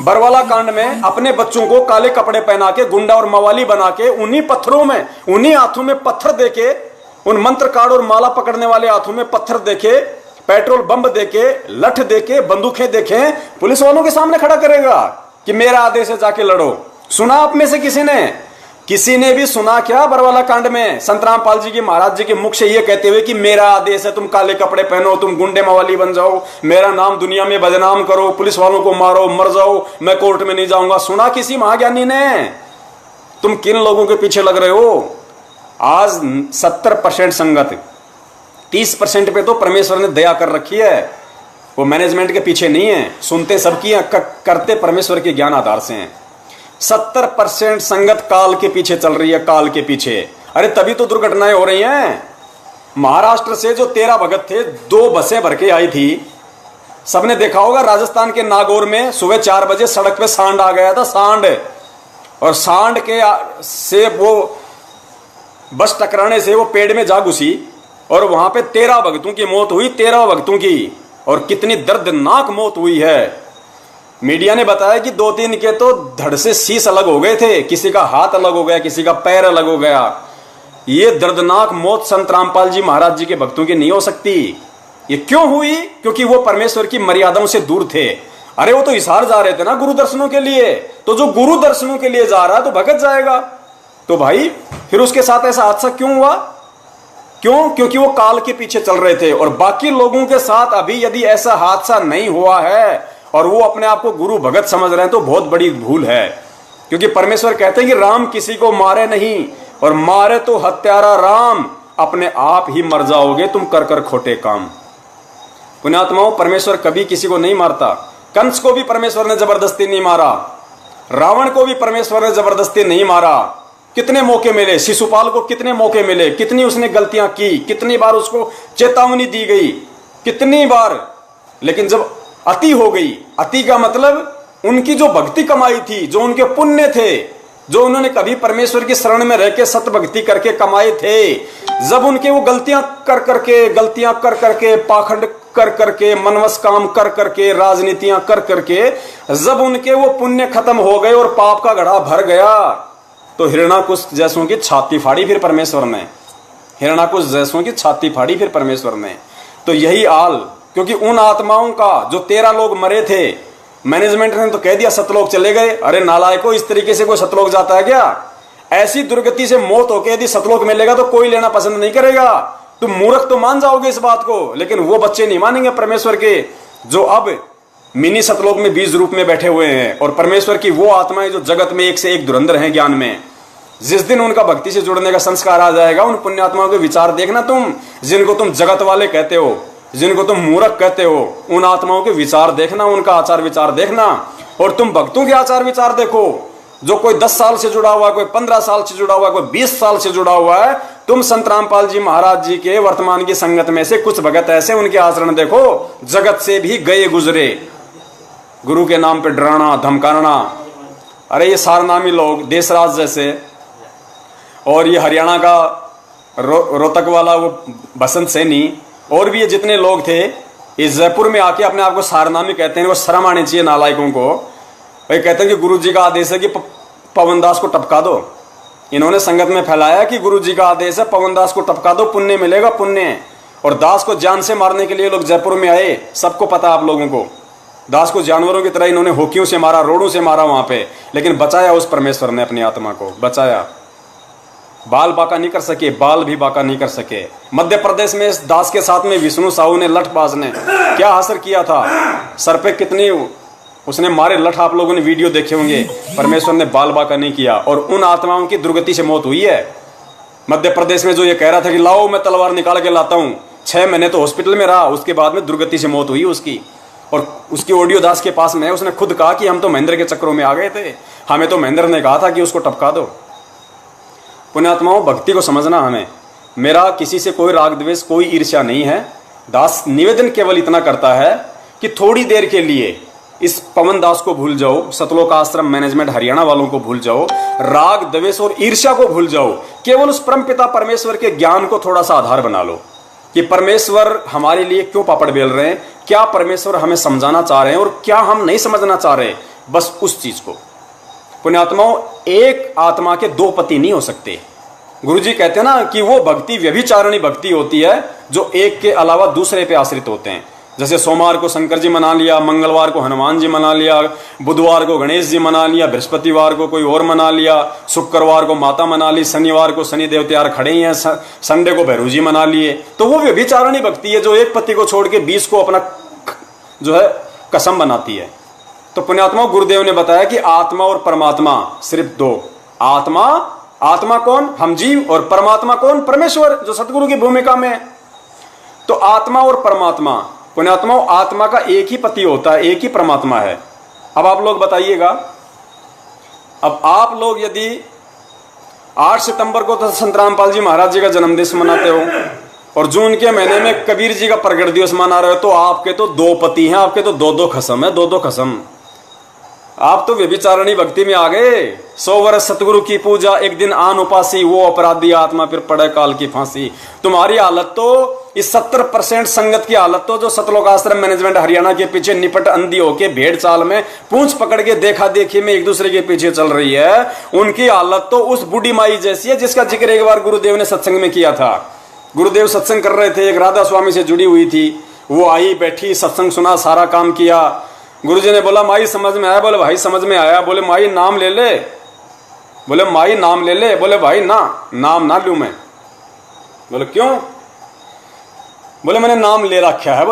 Speaker 1: बरवाला कांड में अपने बच्चों को काले कपड़े पहना के, गुंडा और मवाली बना के, उन्हीं पत्थरों में, उन्हीं हाथों में पत्थर देके, उन मंत्र कार्ड और माला पकड़ने वाले हाथों में पत्थर देके, पेट्रोल बम देके, लठ देके, बंदूकें देके पुलिस वालों के सामने खड़ा करेगा कि मेरा आदेश है, जाके लड़ो? सुना आप में से किसी ने भी सुना क्या बरवाला कांड में संत रामपाल जी की, महाराज जी के मुख से ये कहते हुए कि मेरा आदेश है, तुम काले कपड़े पहनो, तुम गुंडे मवाली बन जाओ, मेरा नाम दुनिया में बदनाम करो, पुलिस वालों को मारो, मर जाओ, मैं कोर्ट में नहीं जाऊंगा? सुना किसी महाज्ञानी ने? तुम किन लोगों के पीछे लग रहे हो? आज 70% संगत, 30% पे तो परमेश्वर ने दया कर रखी है। वो मैनेजमेंट के पीछे नहीं है, सुनते सबकी हैं, करते परमेश्वर के ज्ञान आधार से हैं। 70% संगत काल के पीछे चल रही है, काल के पीछे। अरे तभी तो दुर्घटनाएं हो रही हैं। महाराष्ट्र से जो 13 भगत थे, 2 बसें भर के आई थी। सबने देखा होगा राजस्थान के नागौर में सुबह 4 बजे सड़क पे सांड आ गया था, सांड। और सांड के से वो बस टकराने से वो पेड़ में जा घुसी और वहां पे 13 भक्तों की मौत हुई, 13 भक्तों की। और कितनी दर्दनाक मौत हुई है। मीडिया ने बताया कि 2-3 के तो धड़ से शीश अलग हो गए थे, किसी का हाथ अलग हो गया, किसी का पैर अलग हो गया। ये दर्दनाक मौत संत रामपाल जी महाराज जी के भक्तों की नहीं हो सकती। ये क्यों हुई? क्योंकि वो परमेश्वर की मर्यादाओं से दूर थे। अरे वो तो हिसार जा रहे थे ना गुरु दर्शनों के लिए। तो जो गुरु दर्शनों के लिए जा रहा है तो भगत जाएगा। तो भाई फिर उसके साथ ऐसा हादसा क्यों हुआ? क्यों? क्योंकि वो काल के पीछे चल रहे थे। और बाकी लोगों के साथ अभी यदि ऐसा हादसा नहीं हुआ है और वो अपने आप को गुरु भगत समझ रहे हैं तो बहुत बड़ी भूल है। क्योंकि परमेश्वर कहते हैं कि राम किसी को मारे नहीं, और मारे तो हत्यारा राम, अपने आप ही मर जाओगे तुम कर कर खोटे काम। पुण्यात्माओं, परमेश्वर कभी किसी को नहीं मारता। कंस को भी परमेश्वर ने जबरदस्ती नहीं मारा, रावण को भी परमेश्वर ने जबरदस्ती नहीं मारा। कितने मौके मिले, शिशुपाल को कितने मौके मिले, कितनी उसने गलतियां की, कितनी बार उसको चेतावनी दी गई, कितनी बार। लेकिन जब अति हो गई, अति का मतलब उनकी जो भक्ति कमाई थी, जो उनके पुण्य थे, जो उन्होंने कभी परमेश्वर की शरण में रह के सत भक्ति करके कमाए थे, जब उनके वो गलतियां कर करके पाखंड कर करके, मनवस काम कर करके, राजनीतियां कर करके, जब उनके वो पुण्य खत्म हो गए और पाप का घड़ा भर गया, तो हिरणाकुश जैसों की छाती फाड़ी फिर परमेश्वर ने। हिरणाकुश जैसों की छाती फाड़ी फिर परमेश्वर ने। तो यही हाल, क्योंकि उन आत्माओं का जो 13 लोग मरे थे, मैनेजमेंट ने तो कह दिया सतलोक चले गए। अरे नालायकों, इस तरीके से कोई सतलोक जाता है क्या? ऐसी दुर्गति से मौत होकर यदि सतलोक मिलेगा तो कोई लेना पसंद नहीं करेगा। तुम मूर्ख तो मान जाओगे इस बात को, लेकिन वो बच्चे नहीं मानेंगे परमेश्वर के, जो अब मिनी सतलोक में बीज रूप में बैठे हुए हैं। और परमेश्वर की वो आत्माएं जो जगत में एक से एक धुरंधर हैं ज्ञान में। जिस दिन उनका भक्ति से जुड़ने का संस्कार आ जाएगा, उन पुण्यात्माओं के विचार देखना तुम, जिनको तुम जगत वाले कहते हो, जिनको तुम मूर्ख कहते हो, उन आत्माओं के विचार देखना, उनका आचार विचार देखना। और तुम भक्तों के आचार विचार देखो, जो कोई 10 साल से जुड़ा हुआ है, कोई 15 साल से जुड़ा हुआ है, कोई 20 साल से जुड़ा हुआ है। तुम संत रामपाल जी महाराज जी के वर्तमान की संगत में से कुछ भगत ऐसे, उनके आचरण देखो, जगत से भी गए गुजरे, गुरु के नाम पे डराना धमकाना। अरे ये सारनामी लोग, देशराज जैसे, और ये हरियाणा का रोहतक वाला वो बसंत सैनी, और भी ये जितने लोग थे, इस जयपुर में आके अपने आप को सारनामी कहते हैं। वो शर्म आनी चाहिए नालायकों को। भाई कहते हैं कि गुरु जी का आदेश है कि पवन दास को टपका दो। इन्होंने संगत में फैलाया कि गुरु जी का आदेश है, पवन दास को टपका दो, पुण्य मिलेगा, पुण्य। और दास को जान से मारने के लिए लोग जयपुर में आए, सबको पता आप लोगों को। दास को जानवरों की तरह इन्होंने होकियों से मारा, रोड़ों से मारा वहां पे, लेकिन बचाया उस परमेश्वर ने अपनी आत्मा को, बचाया। बाल बाका नहीं कर सके, बाल भी बाका नहीं कर सके। मध्य प्रदेश में इस दास के साथ में विष्णु साहू ने, लठबाज ने क्या असर किया था, सर पे कितनी उसने मारे लठ, आप लोगों ने वीडियो देखे होंगे। परमेश्वर ने बाल बाका नहीं किया, और उन आत्माओं की दुर्गति से मौत हुई है। मध्य प्रदेश में जो ये कह रहा था कि लाओ मैं तलवार निकाल के लाता हूं, 6 महीने तो हॉस्पिटल में रहा, उसके बाद में दुर्गति से मौत हुई उसकी। और उसकी ऑडियो दास के पास में है, उसने खुद कहा कि हम तो महेंद्र के चक्रों में आ गए थे, हमें तो महेंद्र ने कहा था कि उसको टपका दो। पुण्यात्माओं, भक्ति को समझना हमें। मेरा किसी से कोई राग द्वेष, कोई ईर्ष्या नहीं है। दास निवेदन केवल इतना करता है कि थोड़ी देर के लिए इस पवन दास को भूल जाओ, सतलोक आश्रम मैनेजमेंट हरियाणा वालों को भूल जाओ, राग द्वेष और ईर्ष्या को भूल जाओ। केवल उस परमपिता परमेश्वर के ज्ञान को थोड़ा सा आधार बना लो कि परमेश्वर हमारे लिए क्यों पापड़ बेल रहे हैं, क्या परमेश्वर हमें समझाना चाह रहे हैं और क्या हम नहीं समझना चाह रहे, बस उस चीज को। पुण्यात्माओं, एक आत्मा के 2 पति नहीं हो सकते। गुरुजी कहते हैं ना कि वो भक्ति व्यभिचारिणी भक्ति होती है जो एक के अलावा दूसरे पे आश्रित होते हैं। जैसे सोमवार को शंकर जी मना लिया, मंगलवार को हनुमान जी मना लिया, बुधवार को गणेश जी मना लिया, बृहस्पतिवार को कोई और मना लिया, शुक्रवार को माता मना ली, शनिवार को शनि देव त्यार खड़े ही हैं, संडे को भैरू जी मना लिए। तो वो व्यभिचारिणी भक्ति है जो एक पति को छोड़ के 20 को अपना जो है कसम बनाती है। तो पुण्यात्मा, गुरुदेव ने बताया कि आत्मा और परमात्मा सिर्फ 2, आत्मा आत्मा कौन? हम जीव। और परमात्मा कौन? परमेश्वर, जो सतगुरु की भूमिका में है। तो आत्मा और परमात्मा, पुण्यात्मा, आत्मा का एक ही पति होता है, एक ही परमात्मा है। अब आप लोग बताइएगा, अब आप लोग यदि 8 सितंबर को तो संत रामपाल जी महाराज जी का जन्मदिन मनाते हो और जून के महीने में कबीर जी का प्रगट दिवस मना रहे हो, तो आपके तो 2 पति हैं, आपके तो 2-2 खसम है, 2-2 खसम। आप तो व्यभिचारिणी भक्ति में आ गए। 100 वर्ष सतगुरु की पूजा, एक दिन आन उपासी, वो अपराधी आत्मा फिर पड़े काल की फांसी। तुम्हारी हालत तो इस 70% संगत की हालत तो जो सतलोक आश्रम मैनेजमेंट हरियाणा के पीछे निपट अंधी होके भेड़ चाल में पूंछ पकड़ के देखा देखी में एक दूसरे के पीछे चल रही है, उनकी हालत तो उस बूढ़ी माई जैसी है जिसका जिक्र एक बार गुरुदेव ने सत्संग में किया था। गुरुदेव सत्संग कर रहे थे, एक राधा स्वामी से जुड़ी हुई थी, वो आई बैठी, सत्संग सुना, सारा काम किया। गुरुजी ने बोला माई समझ में आया? बोले भाई समझ में आया। बोले माई नाम ले ले? बोले माई नाम ले ले? बोले भाई ना, नाम ना लूं मैं। बोले क्यों? बोले मैंने नाम ले रखा है।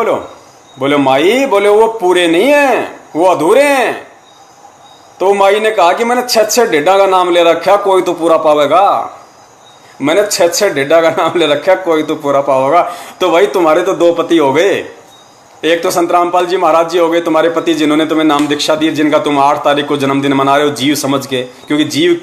Speaker 1: बोले माई, बोले वो पूरे नहीं है, वो अधूरे हैं। तो माई ने कहा कि मैंने 6 डेढ़ा का नाम ले रखा, कोई तो पूरा पावेगा। मैंने 6 डेढ़ा का नाम ले रखा, कोई तो पूरा पावेगा। तो भाई तुम्हारे तो 2 पति हो गए, एक तो संत रामपाल जी महाराज जी हो गए तुम्हारे पति, जिन्होंने तुम्हें नाम दीक्षा दी, जिनका तुम 8 तारीख को जन्मदिन मना रहे हो जीव समझ के, क्योंकि जीव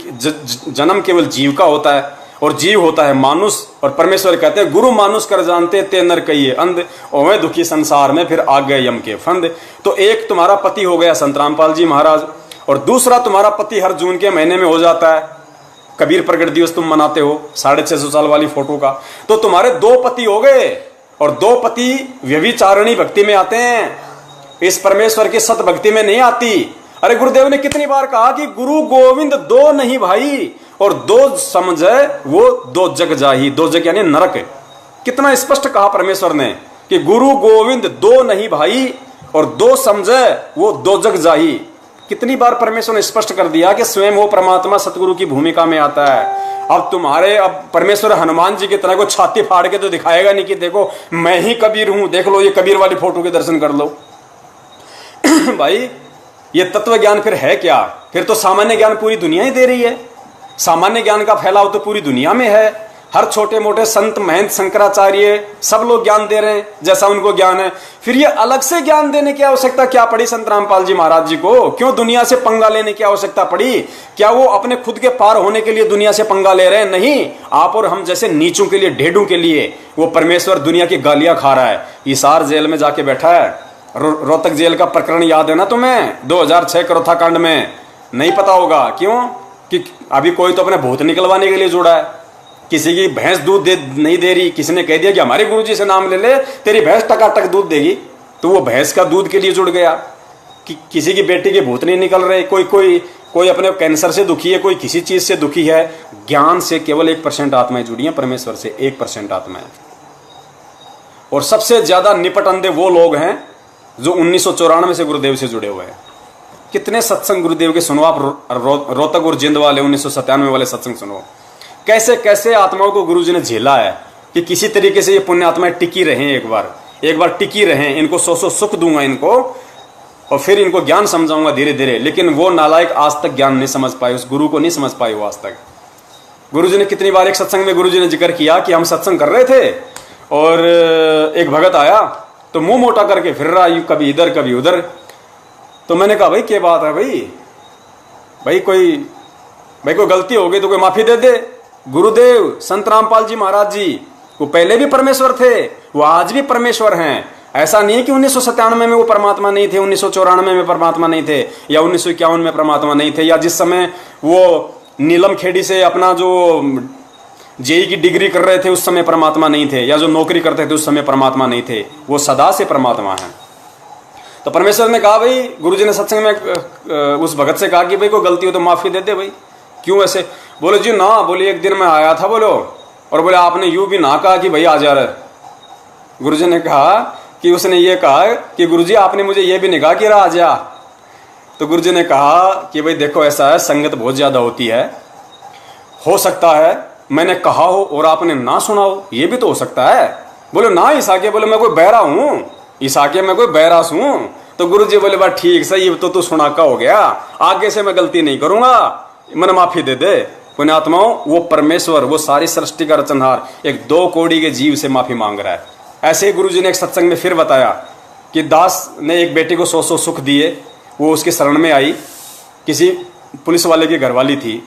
Speaker 1: जन्म केवल जीव का होता है और जीव होता है मानुष। और परमेश्वर कहते हैं गुरु मानुष कर जानते ते नर कहिए अंध, ओवे दुखी संसार में फिर आ गए यम के फंद। तो एक तुम्हारा पति हो गया संत रामपाल जी महाराज, और दूसरा तुम्हारा पति हर जून के महीने में हो जाता है, कबीर प्रगट दिवस तुम मनाते हो 650 साल वाली फोटो का। तो तुम्हारे 2 पति हो गए, और 2 पति व्यभिचारिणी भक्ति में आते हैं, इस परमेश्वर की सत भक्ति में नहीं आती। अरे गुरुदेव ने कितनी बार कहा कि गुरु गोविंद 2 नहीं भाई, और 2 समझे वो 2 जग जाही। 2 जग यानी नरक। कितना स्पष्ट कहा परमेश्वर ने कि गुरु गोविंद 2 नहीं भाई, और 2 समझे वो 2 जग जाही। कितनी बार परमेश्वर ने स्पष्ट कर दिया कि स्वयं वो परमात्मा सतगुरु की भूमिका में आता है। अब परमेश्वर हनुमान जी की तरह को छाती फाड़ के तो दिखाएगा नहीं कि देखो मैं ही कबीर हूं, देख लो ये कबीर वाली फोटो के दर्शन कर लो। भाई ये तत्व ज्ञान फिर है क्या? फिर तो सामान्य ज्ञान पूरी दुनिया ही दे रही है। सामान्य ज्ञान का फैलाव तो पूरी दुनिया में है। हर छोटे मोटे संत महंत शंकराचार्य सब लोग ज्ञान दे रहे हैं जैसा उनको ज्ञान है। फिर ये अलग से ज्ञान देने की आवश्यकता क्या पड़ी संत रामपाल जी महाराज जी को? क्यों दुनिया से पंगा लेने की आवश्यकता पड़ी? क्या वो अपने खुद के पार होने के लिए दुनिया से पंगा ले रहे हैं? नहीं, आप और हम जैसे नीचों के लिए, ढेडों के लिए वो परमेश्वर दुनिया की गालियां खा रहा है। हिसार जेल में जाके बैठा है। रोहतक जेल का प्रकरण याद है ना तुम्हें? 2006 करोथा कांड में। नहीं पता होगा, क्यों? कि अभी कोई तो अपने भूत निकलवाने के लिए जुड़ा है। किसी की भैंस दूध नहीं दे रही, किसी ने कह दिया कि हमारे गुरुजी से नाम ले ले, तेरी भैंस टकाटक दूध देगी, तो वो भैंस का दूध के लिए जुड़ गया। कि किसी की बेटी के भूत नहीं निकल रहे, कोई अपने कैंसर से दुखी है, कोई किसी चीज से दुखी है। ज्ञान से केवल 1% आत्माएं जुड़ी हैं, परमेश्वर से 1% आत्माएं। और सबसे ज्यादा निपट अंधे वो लोग हैं जो 1994 से गुरुदेव से जुड़े हुए हैं। कितने सत्संग गुरुदेव के सुनो आप, रोहतक और जिंद वाले 1997 वाले सत्संग सुनो। कैसे कैसे आत्माओं को गुरुजी ने झेला है कि किसी तरीके से ये पुण्य आत्माएं टिकी रहें, एक बार टिकी रहें, इनको 100 सुख दूंगा इनको, और फिर इनको ज्ञान समझाऊंगा धीरे धीरे। लेकिन वो नालायक आज तक ज्ञान नहीं समझ पाए, उस गुरु को नहीं समझ पाए वो आज तक। गुरुजी ने कितनी बार, एक सत्संग में गुरुजी ने जिक्र किया कि हम सत्संग कर रहे थे और एक भगत आया तो मुंह मोटा करके फिर रहा, कभी इधर कभी उधर। तो मैंने कहा भाई क्या बात है भाई कोई गलती हो गई तो कोई माफी दे दे। गुरुदेव संत रामपाल जी महाराज जी वो पहले भी परमेश्वर थे, वो आज भी परमेश्वर हैं। ऐसा नहीं है कि 1997 में वो परमात्मा नहीं थे, 1994 में परमात्मा नहीं थे, या 1951 में परमात्मा नहीं थे, या जिस समय वो नीलम खेड़ी से अपना जो जेई की डिग्री कर रहे थे उस समय परमात्मा नहीं थे, या जो नौकरी करते थे उस समय परमात्मा नहीं थे। वो सदा से परमात्मा है। तो परमेश्वर ने कहा भाई, गुरुजी ने सत्संग में उस भगत से कहा कि भाई कोई गलती हो तो माफी दे दे भाई, क्यों ऐसे? बोले जी ना, बोले एक दिन मैं आया था बोलो, और बोले आपने यूं भी ना कहा कि भाई आ जा रहे। गुरुजी ने कहा कि उसने ये कहा कि गुरुजी आपने मुझे ये भी नहीं कहा कि आ जा। तो गुरुजी ने कहा कि भाई देखो ऐसा है, संगत बहुत ज्यादा होती है, हो सकता है मैंने कहा हो और आपने ना सुना हो, ये भी तो हो सकता है। बोले ना ईसाके, बोले मैं कोई बहरा हूं, ईसाके मैं कोई बहरास हूं। तो गुरुजी बोले बात ठीक सही, तो तू सुना का हो गया, आगे से मैं गलती नहीं करूंगा, मैंने माफी दे दे। पुण्यात्माओं, वो परमेश्वर, वो सारी सृष्टि का रचनहार एक 2 कौड़ी के जीव से माफी मांग रहा है। ऐसे ही गुरुजी ने एक सत्संग में फिर बताया कि दास ने एक बेटी को 100 सुख दिए, वो उसके शरण में आई, किसी पुलिस वाले की घरवाली थी।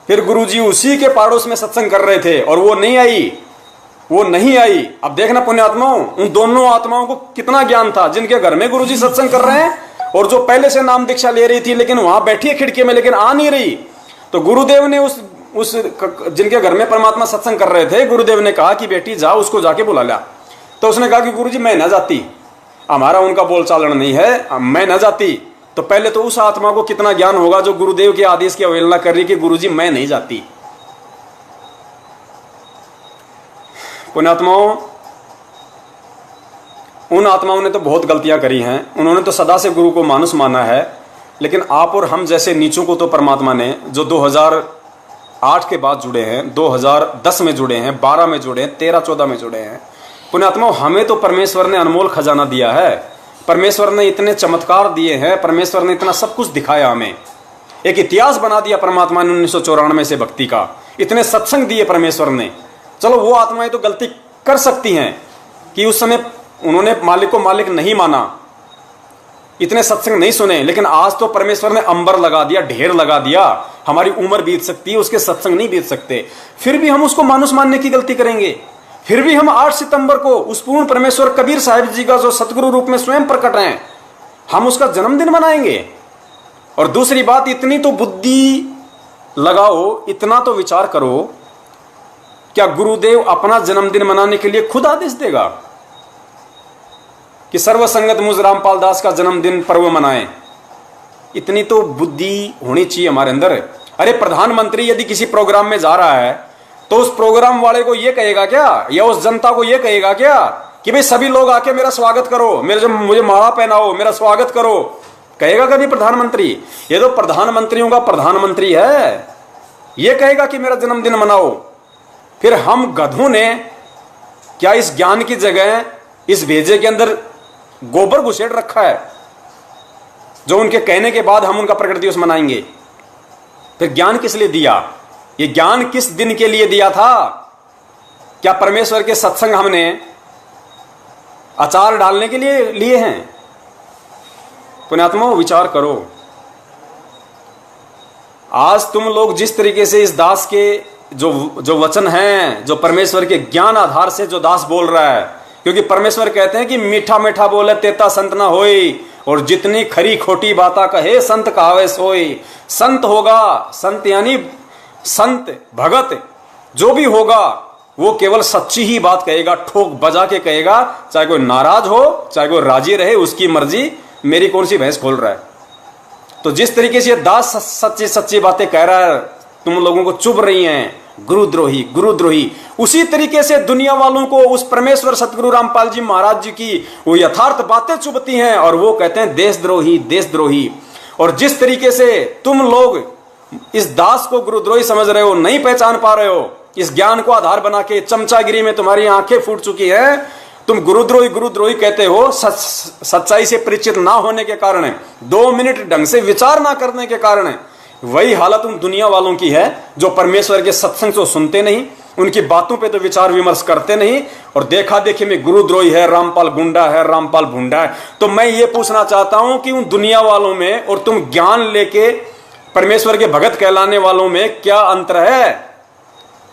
Speaker 1: फिर गुरुजी उसी के पाड़ोस में सत्संग कर रहे थे और वो नहीं आई। अब देखना पुण्यात्माओं, उन दोनों आत्माओं को कितना ज्ञान था, जिनके घर में गुरुजी सत्संग कर रहे हैं और जो पहले से नाम दीक्षा ले रही थी लेकिन वहां बैठी है खिड़की में लेकिन आ नहीं रही। तो गुरुदेव ने उस जिनके घर में परमात्मा सत्संग कर रहे थे, गुरुदेव ने कहा कि बेटी जाओ, उसको जाके बुला ला। तो उसने कहा कि गुरुजी मैं न जाती, हमारा उनका बोलचालन नहीं है, मैं न जाती। तो पहले तो उस आत्मा को कितना ज्ञान होगा जो गुरुदेव के आदेश की अवहेलना कर रही कि गुरुजी मैं नहीं जाती। पुण्यात्माओं, उन आत्माओं ने तो बहुत गलतियां करी हैं, उन्होंने तो सदा से गुरु को मानुस माना है। लेकिन आप और हम जैसे नीचों को तो परमात्मा ने, जो 2008 के बाद जुड़े हैं, 2010 में जुड़े हैं, 12 में जुड़े हैं, 13-14 में जुड़े हैं, पुण्यात्माओं हमें तो परमेश्वर ने अनमोल खजाना दिया है। परमेश्वर ने इतने चमत्कार दिए हैं, परमेश्वर ने इतना सब कुछ दिखाया, हमें एक इतिहास बना दिया परमात्मा ने 1994 से भक्ति का, इतने सत्संग दिए परमेश्वर ने। चलो वो आत्माएं तो गलती कर सकती हैं कि उस समय उन्होंने मालिक को मालिक नहीं माना, इतने सत्संग नहीं सुने, लेकिन आज तो परमेश्वर ने अंबर लगा दिया, ढेर लगा दिया। हमारी उम्र बीत सकती है, उसके सत्संग नहीं बीत सकते, फिर भी हम उसको मानुस मानने की गलती करेंगे। फिर भी हम 8 सितंबर को उस पूर्ण परमेश्वर कबीर साहिब जी का जो सतगुरु रूप में स्वयं प्रकट हैं, हम उसका जन्मदिन मनाएंगे। और दूसरी बात, इतनी तो बुद्धि लगाओ, इतना तो विचार करो, क्या गुरुदेव अपना जन्मदिन मनाने के लिए खुद आदेश देगा कि सर्वसंगत मुझ रामपाल दास का जन्मदिन पर्व मनाएं? इतनी तो बुद्धि होनी चाहिए हमारे अंदर। अरे प्रधानमंत्री यदि किसी प्रोग्राम में जा रहा है तो उस प्रोग्राम वाले को यह कहेगा क्या, या उस जनता को यह कहेगा क्या कि भाई सभी लोग आके मेरा स्वागत करो, मुझे माला पहनाओ, मेरा स्वागत करो? कहेगा कभी प्रधानमंत्री? ये तो प्रधानमंत्रियों का प्रधानमंत्री है, यह कहेगा कि मेरा जन्मदिन मनाओ। फिर हम गधों ने क्या इस ज्ञान की जगह इस भेजे के अंदर गोबर घुसेड़ रखा है, जो उनके कहने के बाद हम उनका प्रकट दिवस मनाएंगे? फिर ज्ञान किस लिए दिया? ये ज्ञान किस दिन के लिए दिया था? क्या परमेश्वर के सत्संग हमने अचार डालने के लिए हैं? पुण्यात्माओं विचार करो। आज तुम लोग जिस तरीके से इस दास के जो वचन हैं, जो परमेश्वर के ज्ञान आधार से जो दास बोल रहा है, क्योंकि परमेश्वर कहते हैं कि मीठा मीठा बोले तेता संत ना होई, और जितनी खरी खोटी बाता कहे संत कहावे सोई। संत होगा, संत यानी संत भगत जो भी होगा वो केवल सच्ची ही बात कहेगा, ठोक बजा के कहेगा, चाहे कोई नाराज हो चाहे कोई राजी रहे, उसकी मर्जी, मेरी कौन सी भैंस खोल रहा है। तो जिस तरीके से ये दास सच्ची सच्ची बातें कह रहा है, तुम लोगों को चुभ रही हैं, गुरुद्रोही गुरुद्रोही, उसी तरीके से दुनिया वालों को उस परमेश्वर सतगुरु रामपाल जी महाराज जी की वो यथार्थ बातें चुभती हैं और वो कहते हैं देशद्रोही देशद्रोही। और जिस तरीके से तुम लोग इस दास को गुरुद्रोही समझ रहे हो, नहीं पहचान पा रहे हो, इस ज्ञान को आधार बना के चमचागिरी में तुम्हारी आंखें फूट चुकी है, तुम गुरुद्रोही गुरुद्रोही कहते हो, सच्चाई से परिचित ना होने के कारण, 2 मिनट ढंग से विचार ना करने के कारण। वही हालत उन दुनिया वालों की है जो परमेश्वर के सत्संग को सुनते नहीं, उनकी बातों पे तो विचार विमर्श करते नहीं, और देखा देखी में गुरुद्रोही है, रामपाल गुंडा है, रामपाल भुंडा है। तो मैं ये पूछना चाहता हूं कि उन दुनिया वालों में और तुम ज्ञान लेके परमेश्वर के भगत कहलाने वालों में क्या अंतर है?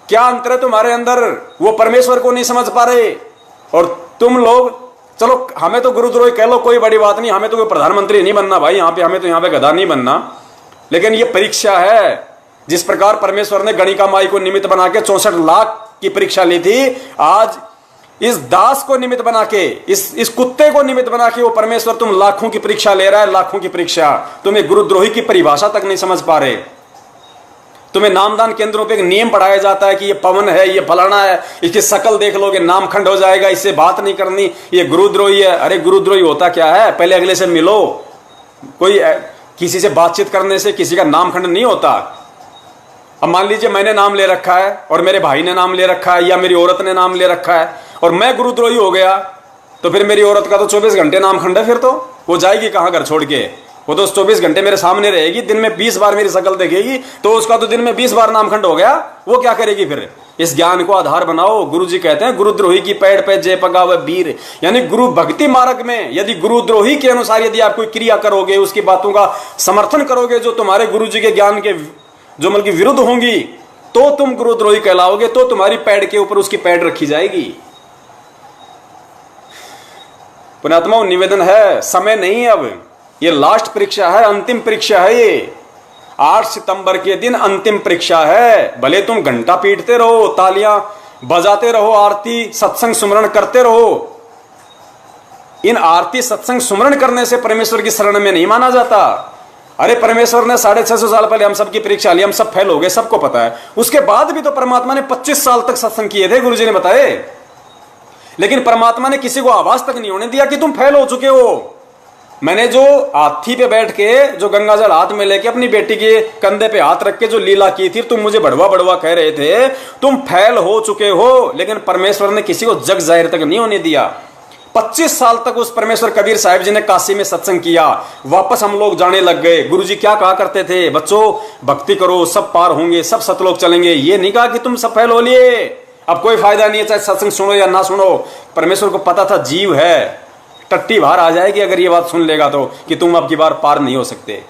Speaker 1: क्या अंतर है तुम्हारे अंदर? वो परमेश्वर को नहीं समझ पा रहे और तुम लोग, चलो हमें तो गुरुद्रोही कह लो, कोई बड़ी बात नहीं, हमें तो कोई प्रधानमंत्री नहीं बनना भाई, हमें तो यहाँ पे गधा नहीं बनना, लेकिन ये परीक्षा है। जिस प्रकार परमेश्वर ने गणिका माई को निमित्त बना के 64 लाख की परीक्षा ली थी, आज इस दास को निमित्त बना के, इस कुत्ते को निमित्त बना के वो परमेश्वर तुम लाखों की परीक्षा ले रहा है, लाखों की परीक्षा। तुम्हें गुरुद्रोही की परिभाषा तक नहीं समझ पा रहे। तुम्हें नामदान केंद्रों पे एक नियम पढ़ाया जाता है कि ये पवन है, ये फलाना है, इसकी शकल देख लोगे नामखंड हो जाएगा, इससे बात नहीं करनी, ये गुरुद्रोही है। अरे गुरुद्रोही होता क्या है? पहले अगले से मिलो। कोई किसी से बातचीत करने से किसी का नामखंड नहीं होता। अब मान लीजिए मैंने नाम ले रखा है और मेरे भाई ने नाम ले रखा है या मेरी औरत ने नाम ले रखा है और मैं गुरुद्रोही हो गया, तो फिर मेरी औरत का तो 24 घंटे नामखंड है, फिर तो वो जाएगी कहां घर छोड़ के? वो तो 24 घंटे मेरे सामने रहेगी, दिन में 20 बार मेरी शक्ल देखेगी, तो उसका तो दिन में 20 बार नामखंड हो गया। वो क्या करेगी फिर? इस ज्ञान को आधार बनाओ। गुरु जी कहते हैं गुरुद्रोही की पैड़ पे जय पगावे वीर, यानी गुरु भक्ति मार्ग में यदि गुरुद्रोही के अनुसार यदि आप कोई क्रिया करोगे, उसकी बातों का समर्थन करोगे जो तुम्हारे गुरु जी के ज्ञान के जो मतलब विरुद्ध होंगी, तो तुम गुरुद्रोही कहलाओगे, तो तुम्हारी पैड़ के ऊपर उसकी पैड़ रखी जाएगी। पुण्यात्माओं, निवेदन है, समय नहीं है, अब ये लास्ट परीक्षा है, अंतिम परीक्षा है। ये 8 सितंबर के दिन अंतिम परीक्षा है। भले तुम घंटा पीटते रहो, तालियां बजाते रहो, आरती सत्संग सुमरण करते रहो, इन आरती सत्संग सुमरण करने से परमेश्वर की शरण में नहीं माना जाता। अरे परमेश्वर ने 650 साल पहले हम सबकी परीक्षा ली, हम सब फेल हो गए, सबको पता है। उसके बाद भी तो परमात्मा ने 25 साल तक सत्संग किए थे, गुरुजी ने बताए, लेकिन परमात्मा ने किसी को आवाज तक नहीं होने दिया कि तुम फेल हो चुके हो। मैंने जो हाथी पे बैठ के, जो गंगा जल हाथ में लेके अपनी बेटी के कंधे पे हाथ रख के जो लीला की थी, तुम मुझे बड़वा बड़वा कह रहे थे, तुम फेल हो चुके हो, लेकिन परमेश्वर ने किसी को जग जाहिर तक नहीं होने दिया। 25 साल तक उस परमेश्वर कबीर साहिब जी ने काशी में सत्संग किया, वापस हम लोग जाने लग गए। गुरुजी क्या कहा करते थे? बच्चों भक्ति करो, सब पार होंगे, सब सतलोक चलेंगे। ये नहीं कहा कि तुम सब फेल हो लिए, अब कोई फायदा नहीं है, चाहे सत्संग सुनो या ना सुनो। परमेश्वर को पता था जीव है, टट्टी बाहर आ जाएगी अगर ये बात सुन लेगा तो, कि तुम अब की बार पार नहीं हो सकते।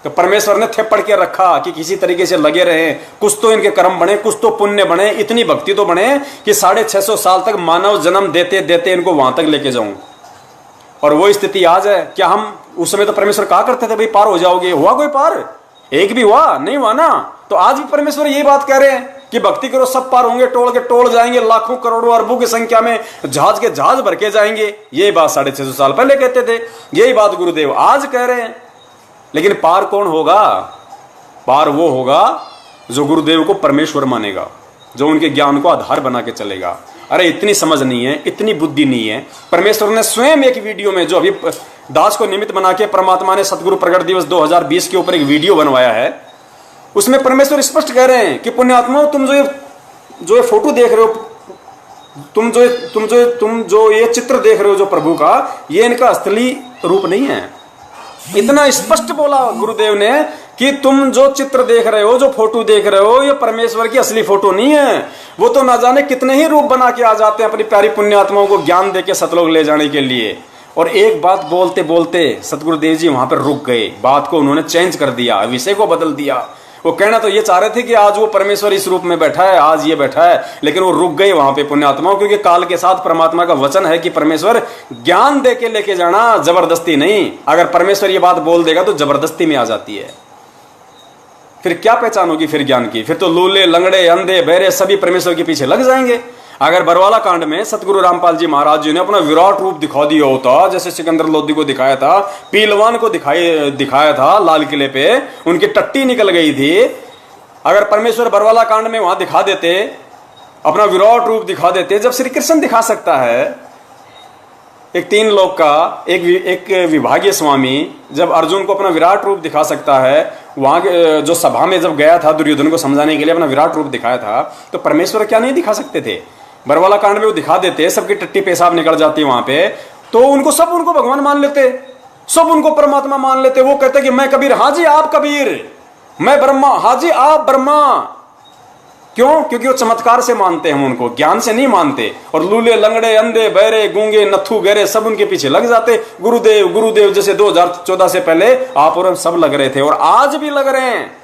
Speaker 1: तो परमेश्वर ने थेपड़ के रखा कि किसी तरीके से लगे रहे, कुछ तो इनके कर्म बने, कुछ तो पुण्य बने, इतनी भक्ति तो बने कि 650 साल तक मानव जन्म देते देते इनको वहां तक लेके जाऊं। और वो स्थिति आज है। क्या हम उस समय तो परमेश्वर कहा करते थे भाई पार हो जाओगे? हुआ कोई पार? एक भी हुआ नहीं? हुआ ना। तो आज भी परमेश्वर यही बात कह रहे हैं कि भक्ति करो, सब पार होंगे, टोल के टोल जाएंगे, लाखों करोड़ों अरबों की संख्या में जहाज के जहाज भर के जाएंगे। ये बात 650 साल पहले कहते थे, यही बात गुरुदेव आज कह रहे हैं। लेकिन पार कौन होगा? पार वो होगा जो गुरुदेव को परमेश्वर मानेगा, जो उनके ज्ञान को आधार बना के चलेगा। अरे इतनी समझ नहीं है, इतनी बुद्धि नहीं है। परमेश्वर ने स्वयं एक वीडियो में, जो अभी दास को निमित्त बना के परमात्मा ने सतगुरु प्रगट दिवस 2020 के ऊपर एक वीडियो बनवाया है, उसमें परमेश्वर स्पष्ट कह रहे हैं कि पुण्यात्मा, तुम जो ये फोटो देख रहे हो, तुम जो ये चित्र देख रहे हो जो प्रभु का, ये इनका असली रूप नहीं है। इतना स्पष्ट बोला गुरुदेव ने कि तुम जो चित्र देख रहे हो, जो फोटो देख रहे हो, ये परमेश्वर की असली फोटो नहीं है। वो तो ना जाने कितने ही रूप बना के आ जाते हैं अपनी प्यारी पुण्यात्माओं को ज्ञान देके सतलोक ले जाने के लिए। और एक बात बोलते बोलते सतगुरुदेव जी वहां पर रुक गए, बात को उन्होंने चेंज कर दिया, विषय को बदल दिया। वो कहना तो ये चाह रहे थे कि आज वो परमेश्वर इस रूप में बैठा है, आज ये बैठा है, लेकिन वो रुक गए वहां पे पुण्यात्माओं, क्योंकि काल के साथ परमात्मा का वचन है कि परमेश्वर ज्ञान दे के लेके जाना, जबरदस्ती नहीं। अगर परमेश्वर ये बात बोल देगा तो जबरदस्ती में आ जाती है। फिर क्या पहचान होगी फिर ज्ञान की? फिर तो लूले, लंगड़े, अंधे, बहरे सभी परमेश्वर के पीछे लग जाएंगे। अगर बरवाला कांड में सतगुरु रामपाल जी महाराज जी ने अपना विराट रूप दिखा दिया होता, जैसे सिकंदर लोधी को दिखाया था, पीलवान को दिखाया था लाल किले पे, उनकी टट्टी निकल गई थी। अगर परमेश्वर बरवाला कांड में वहां दिखा देते, अपना विराट रूप दिखा देते, जब श्री कृष्ण दिखा सकता है, एक 3 लोक का एक विभागीय स्वामी जब अर्जुन को अपना विराट रूप दिखा सकता है, वहां जो सभा में जब गया था दुर्योधन को समझाने के लिए, अपना विराट रूप दिखाया था, तो परमेश्वर क्या नहीं दिखा सकते थे? बरवाला कांड में वो दिखा देते, सबकी टट्टी पेशाब निकल जाती वहां पे, तो उनको भगवान मान लेते, सब उनको परमात्मा मान लेते। वो कहते कि मैं कबीर, हाँ जी आप कबीर, मैं ब्रह्मा, हाँ जी आप ब्रह्मा। क्यों? क्योंकि वो चमत्कार से मानते हैं, उनको ज्ञान से नहीं मानते। और लूले, लंगड़े, अंधे, बहरे, गूंगे, नत्थु, गहरे सब उनके पीछे लग जाते। गुरुदेव गुरुदेव जैसे 2014 से पहले आप और हम सब लग रहे थे, और आज भी लग रहे हैं।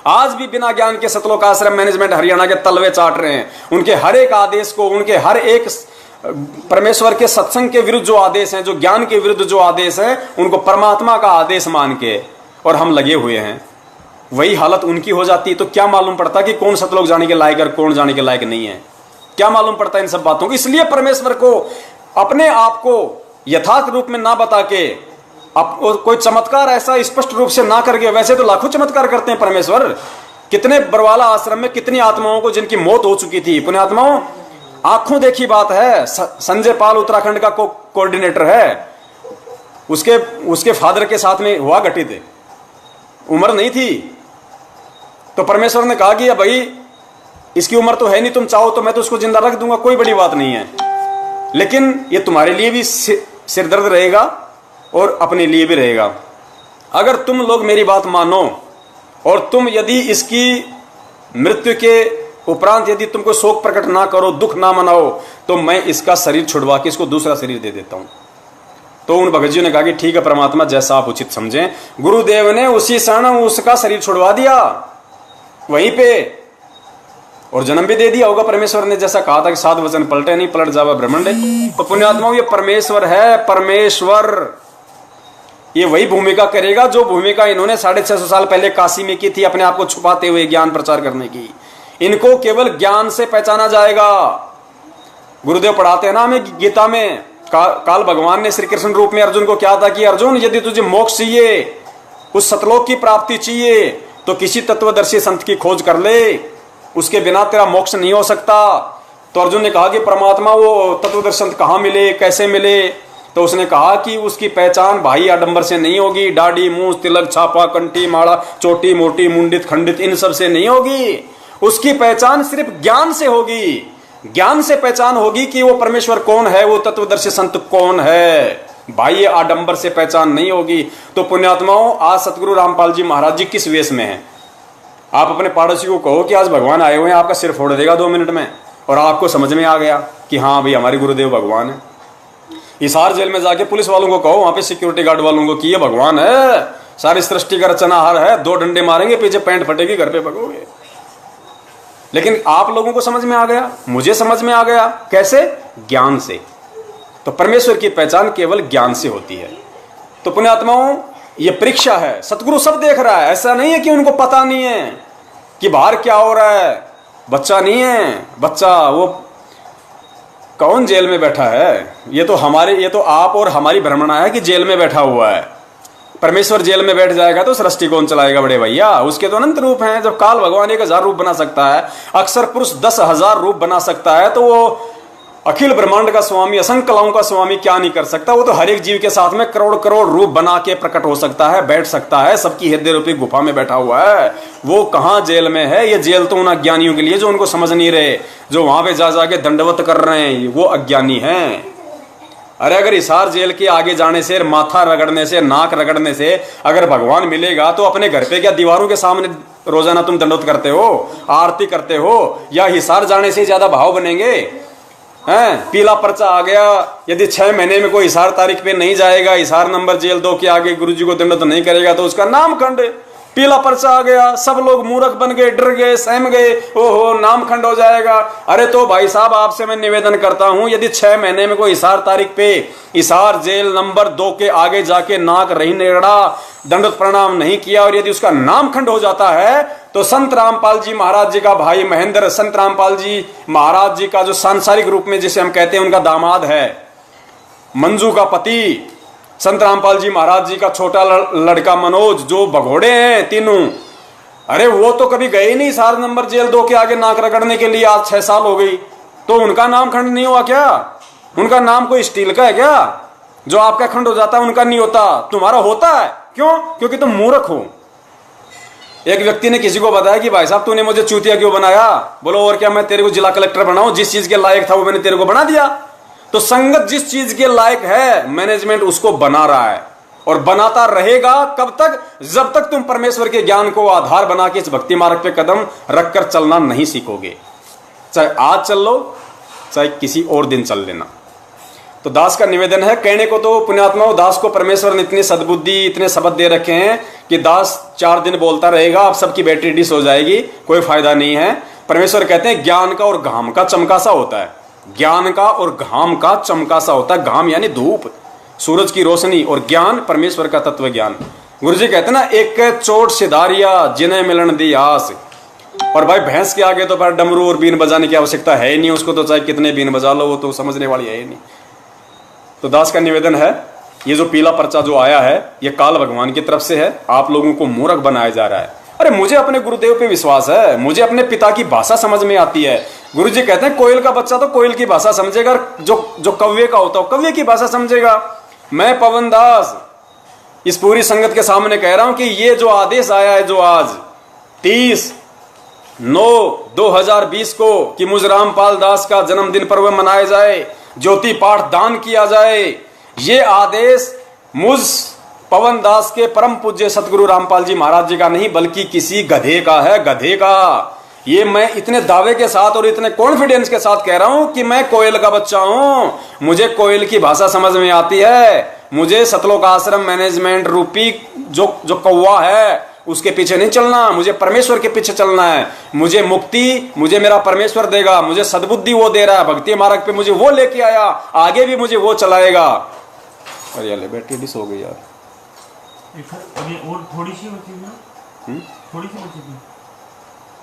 Speaker 1: आज भी बिना ज्ञान के सतलोक आश्रम मैनेजमेंट हरियाणा के तलवे चाट रहे हैं। उनके हर एक आदेश को, उनके हर एक परमेश्वर के सत्संग के विरुद्ध जो आदेश हैं, जो ज्ञान के विरुद्ध जो आदेश हैं, उनको परमात्मा का आदेश मान के और हम लगे हुए हैं। वही हालत उनकी हो जाती तो क्या मालूम पड़ता कि कौन सतलोक जाने के लायक और कौन जाने के लायक नहीं है? क्या मालूम पड़ता इन सब बातों को? इसलिए परमेश्वर को अपने आप को यथार्थ रूप में ना बता के, कोई चमत्कार ऐसा स्पष्ट रूप से ना करके, वैसे तो लाखों चमत्कार करते हैं परमेश्वर। कितने बरवाला आश्रम में कितनी आत्माओं को जिनकी मौत हो चुकी थी, पुण्यात्माओं, आंखों देखी बात है। संजय पाल उत्तराखंड का कोऑर्डिनेटर है, उसके फादर के साथ में हुआ घटित, उम्र नहीं थी, तो परमेश्वर ने कहा कि भाई इसकी उम्र तो है नहीं, तुम चाहो तो मैं तो उसको जिंदा रख दूंगा, कोई बड़ी बात नहीं है, लेकिन ये तुम्हारे लिए भी सिरदर्द रहेगा और अपने लिए भी रहेगा। अगर तुम लोग मेरी बात मानो और तुम यदि इसकी मृत्यु के उपरांत यदि तुमको शोक प्रकट ना करो, दुख ना मनाओ, तो मैं इसका शरीर छुड़वा के इसको दूसरा शरीर दे देता हूं। तो उन भगत जी ने कहा कि ठीक है परमात्मा, जैसा आप उचित समझें। गुरुदेव ने उसी क्षण उसका शरीर छुड़वा दिया वहीं पे, और जन्म भी दे दिया होगा। परमेश्वर ने जैसा कहा था कि 7 वचन पलटे नहीं, पलट जावा ब्रह्मांड। तो पुण्यात्माओं, ये परमेश्वर है। परमेश्वर ये वही भूमिका करेगा जो भूमिका इन्होंने 650 साल पहले काशी में की थी, अपने आप को छुपाते हुए ज्ञान प्रचार करने की। इनको केवल ज्ञान से पहचाना जाएगा। गुरुदेव पढ़ाते हैं ना हमें गीता में, काल भगवान ने श्री कृष्ण रूप में अर्जुन को क्या था कि अर्जुन, यदि तुझे मोक्ष चाहिए, उस सतलोक की प्राप्ति चाहिए, तो किसी तत्वदर्शी संत की खोज कर ले, उसके बिना तेरा मोक्ष नहीं हो सकता। तो अर्जुन ने कहा कि परमात्मा वो तत्वदर्शी संत कहाँ मिले, कैसे मिले? तो उसने कहा कि उसकी पहचान भाई आडंबर से नहीं होगी, दाढ़ी मूंछ तिलक छापा कंठी माड़ा चोटी मोटी मुंडित खंडित इन सब से नहीं होगी। उसकी पहचान सिर्फ ज्ञान से होगी। ज्ञान से पहचान होगी कि वो परमेश्वर कौन है, वो तत्वदर्शी संत कौन है। बाह्य आडंबर से पहचान नहीं होगी। तो पुण्यात्माओं, आज सतगुरु रामपाल जी महाराज जी किस वेश में हैं? आप अपने पड़ोसी को कहो कि आज भगवान आए हुए हैं, आपका सिर फोड़ देगा 2 मिनट में, और आपको समझ में आ गया कि हाँ भाई हमारे गुरुदेव भगवान है। हिसार जेल में जाके पुलिस वालों को कहो, वहां पे सिक्योरिटी गार्ड वालों को कि ये भगवान है, सारी सृष्टि का रचनाहार है, 2 डंडे मारेंगे, पीछे पैंट फटेगी, घर पे भगोगे। लेकिन आप लोगों को समझ में आ गया, मुझे समझ में आ गया। कैसे? ज्ञान से। तो परमेश्वर की पहचान केवल ज्ञान से होती है। तो पुण्यात्माओं, ये परीक्षा है। सतगुरु सब देख रहा है। ऐसा नहीं है कि उनको पता नहीं है कि बाहर क्या हो रहा है। बच्चा नहीं है, बच्चा वो कौन जेल में बैठा है? ये तो आप और हमारी भ्रमणा है कि जेल में बैठा हुआ है। परमेश्वर जेल में बैठ जाएगा तो सृष्टि कौन चलाएगा बड़े भैया? उसके तो अनंत रूप हैं। जब काल भगवान 1000 रूप बना सकता है, अक्षर पुरुष 10,000 रूप बना सकता है, तो वो अखिल ब्रह्मांड का स्वामी, असंख्य कलाओं का स्वामी क्या नहीं कर सकता? वो तो हर एक जीव के साथ में करोड़ करोड़ रूप बना के प्रकट हो सकता है, बैठ सकता है। सबकी हृदय रूपी गुफा में बैठा हुआ है। वो कहाँ जेल में है? ये जेल तो उन अज्ञानियों के लिए जो उनको समझ नहीं रहे, जो वहां पे जा जाके दंडवत कर रहे हैं, वो अज्ञानी हैं। अरे अगर हिसार जेल के आगे जाने से, माथा रगड़ने से, नाक रगड़ने से अगर भगवान मिलेगा, तो अपने घर पे क्या दीवारों के सामने रोजाना तुम दंडवत करते हो, आरती करते हो? या हिसार जाने से ज्यादा भाव बनेंगे? पीला पर्चा आ गया, यदि 6 महीने में कोई हिसार तारीख पे नहीं जाएगा, हिसार नंबर जेल 2 के आगे गुरुजी को दंडवत नहीं करेगा, तो उसका नाम खंड। पीला पर्चा आ गया, सब लोग मूर्ख बन गए, डर गए, सहम गए, ओहो नाम खंड हो जाएगा। अरे तो भाई साहब, आपसे मैं निवेदन करता हूं, यदि 6 महीने में कोई हिसार तारीख पे हिसार जेल नंबर 2 के आगे जाके नाक नहीं नेड़ा, दंडवत प्रणाम नहीं किया, और यदि उसका नाम खंड हो जाता है, तो संत रामपाल जी महाराज जी का भाई महेंद्र, संत रामपाल जी महाराज जी का जो सांसारिक रूप में जिसे हम कहते हैं उनका दामाद है, मंजू का पति, संत रामपाल जी महाराज जी का छोटा लड़का मनोज, जो भगोड़े हैं तीनों, अरे वो तो कभी गए नहीं हिसार नंबर जेल 2 के आगे नाक रगड़ने के लिए। आज 6 साल हो गई, तो उनका नाम खंड नहीं हुआ क्या? उनका नाम कोई स्टील का है क्या? जो आपका खंड हो जाता है उनका नहीं होता, तुम्हारा होता है। क्यों? क्योंकि तुम मूर्ख हो। एक व्यक्ति ने किसी को बताया कि भाई साहब तूने मुझे चूतिया क्यों बनाया? बोलो और क्या, मैं तेरे को जिला कलेक्टर बनाऊं? जिस चीज के लायक था वो मैंने तेरे को बना दिया। तो संगत जिस चीज के लायक है, मैनेजमेंट उसको बना रहा है और बनाता रहेगा। कब तक? जब तक तुम परमेश्वर के ज्ञान को आधार बना के इस भक्ति मार्ग पे कदम रखकर चलना नहीं सीखोगे। चाहे आज चल लो, चाहे किसी और दिन चल लेना। तो दास का निवेदन है, कहने को तो पुण्यात्माओं दास को परमेश्वर ने इतनी सद्बुद्धि, इतने शब्द दे रखे हैं कि दास 4 दिन बोलता रहेगा, अब सबकी बैटरी डिस हो जाएगी, कोई फायदा नहीं है। परमेश्वर कहते हैं ज्ञान का और घाम का चमका सा होता है। ज्ञान का और घाम का चमका सा होता है। घाम यानी धूप, सूरज की रोशनी, और ज्ञान परमेश्वर का तत्व ज्ञान। गुरु जी कहते हैं ना, एक चोट सिधारिया जिन्हें मिलन दी आस। और भाई भैंस के आगे तो पर डमरू और बीन बजाने की आवश्यकता है ही नहीं, उसको तो चाहे कितने बीन बजा लो, वो तो समझने वाली है ही नहीं। तो दास का निवेदन है, ये जो पीला पर्चा जो आया है, ये काल भगवान की तरफ से है। आप लोगों को मूर्ख बनाया जा रहा है। अरे मुझे अपने गुरुदेव पे विश्वास है, मुझे अपने पिता की भाषा समझ में आती है। गुरु जी कहते हैं कोयल का बच्चा तो कोयल की भाषा समझेगा, जो कव्वे का होता है कव्वे की भाषा समझेगा। मैं पवन दास इस पूरी संगत के सामने कह रहा हूं कि ये जो आदेश आया है, जो आज 30/9/2020 को कि मुझ रामपाल दास का जन्मदिन पर्व मनाया जाए, ज्योति पाठ दान किया जाए, ये आदेश मुझ पवन दास के परम पूज्य सतगुरु रामपाल जी महाराज जी का नहीं, बल्कि किसी गधे का है, गधे का। ये मैं इतने दावे के साथ और इतने कॉन्फिडेंस के साथ कह रहा हूं कि मैं कोयल का बच्चा हूं, मुझे कोयल की भाषा समझ में आती है। मुझे सतलोक आश्रम मैनेजमेंट रूपी जो कौवा है उसके पीछे नहीं चलना, मुझे परमेश्वर के पीछे चलना है। मुझे मुक्ति मुझे मेरा परमेश्वर देगा, मुझे सद्बुद्धि वो दे रहा है, भक्ति मार्ग पे मुझे वो लेके आया, आगे भी मुझे वो चलाएगा। और यार बैटरी डिस हो गई यार,
Speaker 2: अभी और थोड़ी सी बची है, थोड़ी सी बची थी,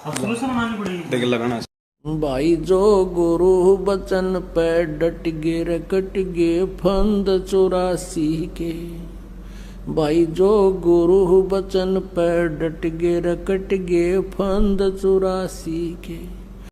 Speaker 2: अब शुरू से बनानी पड़ेगी।
Speaker 1: देख लगाना
Speaker 3: भाई जो गुरु बचन पे डट गे रकट गे फंद 84 के। भाई जो गुरु बचन पे डट गे रकट गे फंद 84 के।